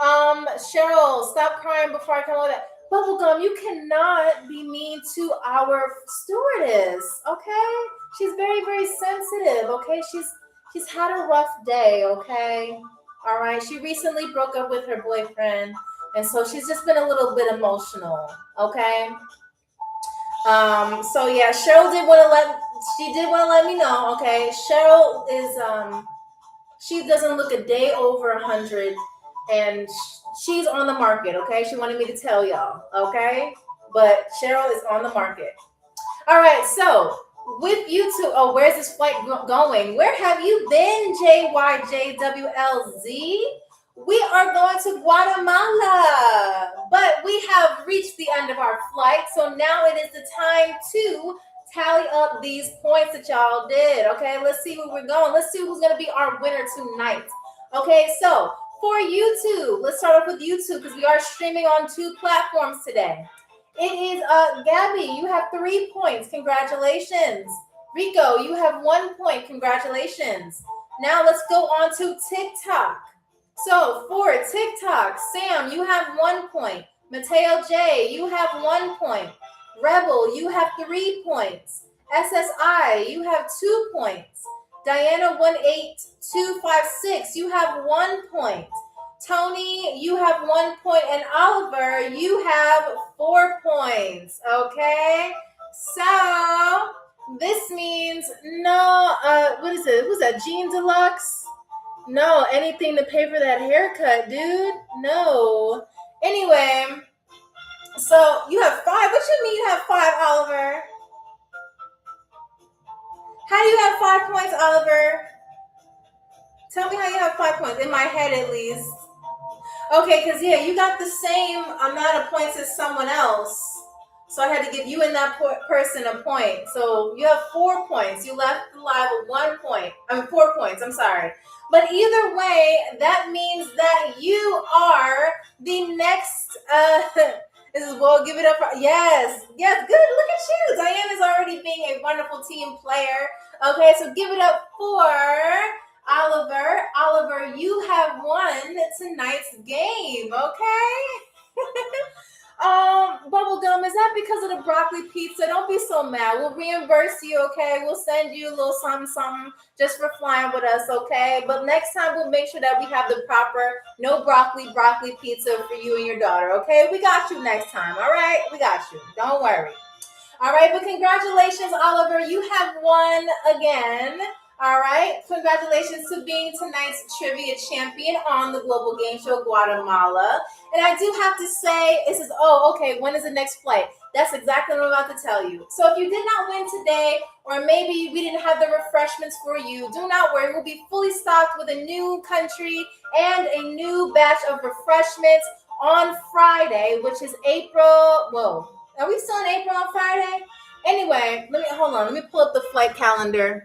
Speaker 1: Cheryl, stop crying before I come on that. Bubblegum, you cannot be mean to our stewardess, okay? She's very, very sensitive, okay? She's had a rough day, okay? All right, she recently broke up with her boyfriend, and so she's just been a little bit emotional, okay? So yeah, Cheryl did want to let me know, okay? Cheryl is she doesn't look a day over 100, and she's on the market, okay? She wanted me to tell y'all, okay? But Cheryl is on the market. All right, so with YouTube, where's this flight going? Where have you been, JYJWLZ? We are going to Guatemala, but we have reached the end of our flight, so now it is the time to tally up these points that y'all did, okay? Let's see where we're going. Let's see who's going to be our winner tonight. Okay, so for YouTube, let's start off with YouTube because we are streaming on 2 platforms today. It is Gabby, you have 3 points. Congratulations. Rico, you have 1 point. Congratulations. Now let's go on to TikTok. So for TikTok, Sam, you have 1 point. Mateo J, you have 1 point. Rebel, you have 3 points. SSI, you have 2 points. Diana 18256, you have 1 point. Tony, you have 1 point, and Oliver, you have 4 points. Okay, so this means no. What is it? Who's that? Jean Deluxe? No, anything to pay for that haircut, dude. No. Anyway, so you have 5. What you mean you have 5, Oliver? How do you have 5 points, Oliver? Tell me how you have 5 points. In my head, at least. Okay, because, yeah, you got the same amount of points as someone else. So I had to give you and that person a point. So you have 4 points. You left alive with 1 point. 4 points. I'm sorry. But either way, that means that you are the next... This is, well, give it up. Yes, good. Look at you. Diana's already being a wonderful team player. Okay, so give it up for Oliver. Oliver, you have won tonight's game, okay? Bubblegum, is that because of the broccoli pizza? Don't be so mad. We'll reimburse you, okay? We'll send you a little something just for flying with us, okay? But next time we'll make sure that we have the proper no broccoli pizza for you and your daughter, okay? We got you next time, all right? We got you. Don't worry. All right, but congratulations, Oliver. You have won again. All right, congratulations to being tonight's trivia champion on the Global Game Show Guatemala. And I do have to say, it says, oh, okay, when is the next flight? That's exactly what I'm about to tell you. So if you did not win today, or maybe we didn't have the refreshments for you, do not worry. We'll be fully stocked with a new country and a new batch of refreshments on Friday, which is April. Whoa, are we still in April on Friday? Anyway, let me pull up the flight calendar.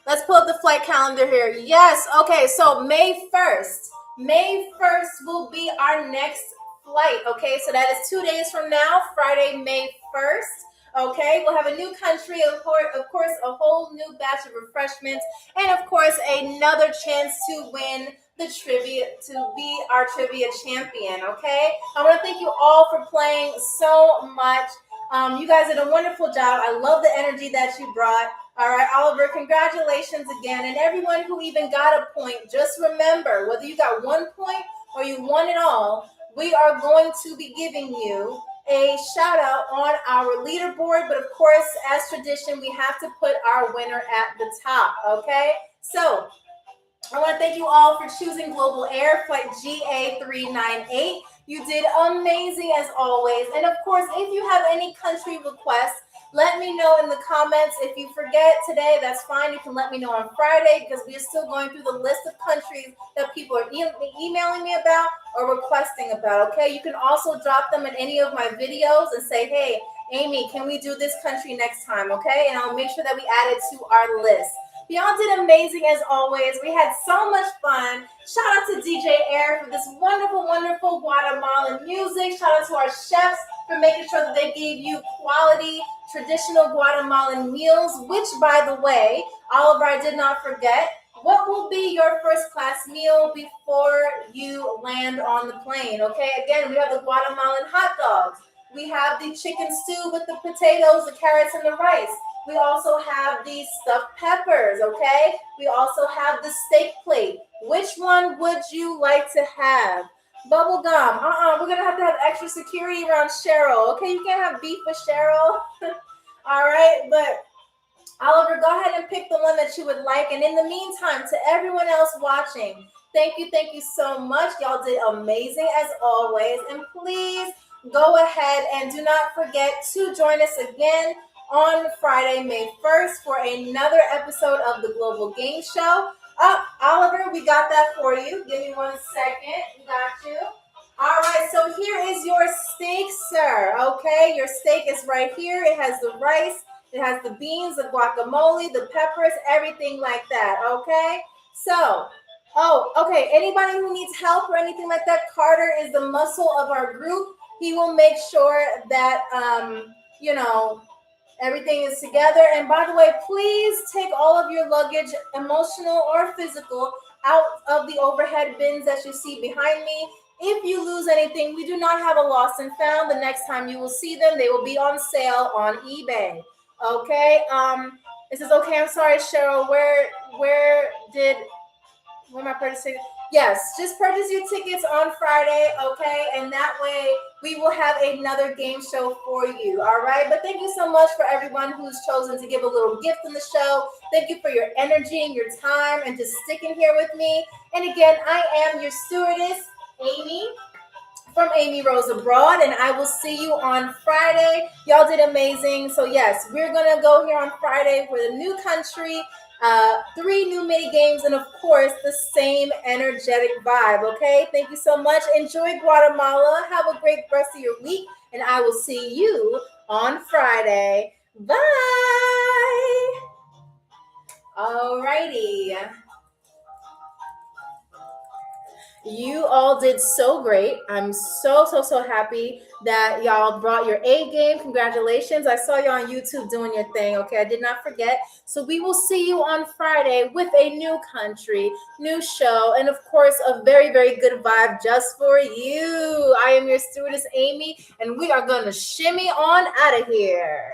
Speaker 1: Let's pull up the flight calendar here. Yes, okay, so May 1st. May 1st will be our next flight, okay? So that is 2 days from now, Friday, May 1st. Okay, we'll have a new country, of course, a whole new batch of refreshments, and of course, another chance to win the trivia, to be our trivia champion, okay? I want to thank you all for playing so much. You guys did a wonderful job. I love the energy that you brought. All right, Oliver, congratulations again. And everyone who even got a point, just remember, whether you got 1 point or you won it all, we are going to be giving you a shout out on our leaderboard. But of course, as tradition, we have to put our winner at the top, okay? So I want to thank you all for choosing Global Air Flight GA398. You did amazing as always. And of course, if you have any country requests, let me know in the comments. If you forget today, that's fine. You can let me know on Friday because we are still going through the list of countries that people are emailing me about or requesting about, okay? You can also drop them in any of my videos and say, hey, Amy, can we do this country next time, okay? And I'll make sure that we add it to our list. Y'all did amazing as always. We had so much fun. Shout out to DJ Air for this wonderful, wonderful Guatemalan music. Shout out to our chefs for making sure that they gave you quality, traditional Guatemalan meals, which, by the way, Oliver, I did not forget. What will be your first class meal before you land on the plane? Okay, again, we have the Guatemalan hot dogs. We have the chicken stew with the potatoes, the carrots, and the rice. We also have the stuffed peppers, okay? We also have the steak plate. Which one would you like to have? Bubble gum. We're going to have extra security around Cheryl, okay? You can't have beef with Cheryl. All right, but Oliver, go ahead and pick the one that you would like. And in the meantime, to everyone else watching, thank you so much. Y'all did amazing as always. And please go ahead and do not forget to join us again on Friday, May 1st for another episode of the Global Game Show. Oliver, we got that for you. Give me 1 second. We got you. All right, so here is your steak, sir. Okay, your steak is right here. It has the rice, it has the beans, the guacamole, the peppers, everything like that, okay? So, okay, anybody who needs help or anything like that, Carter is the muscle of our group. He will make sure that, everything is together. And by the way, please take all of your luggage, emotional or physical, out of the overhead bins that you see behind me. If you lose anything, we do not have a lost and found. The next time you will see them, they will be on sale on eBay. Okay. It says, okay, I'm sorry, Cheryl. Where am I purchasing? Yes, just purchase your tickets on Friday, okay? And that way we will have another game show for you, all right? But thank you so much for everyone who's chosen to give a little gift in the show. Thank you for your energy and your time and just sticking here with me. And again, I am your stewardess, Amy, from Amy Rose Abroad, and I will see you on Friday. Y'all did amazing. So yes, we're going to go here on Friday for the new country, 3 new mini games, and of course the same energetic vibe. Okay, thank you so much. Enjoy Guatemala. Have a great rest of your week, and I will see you on Friday. Bye. Alrighty. You all did so great. I'm so happy that y'all brought your A game. Congratulations. I saw you on YouTube doing your thing. Okay, I did not forget. So we will see you on Friday with a new country, new show, and of course, a very, very good vibe just for you. I am your stewardess, Amy, and we are going to shimmy on out of here.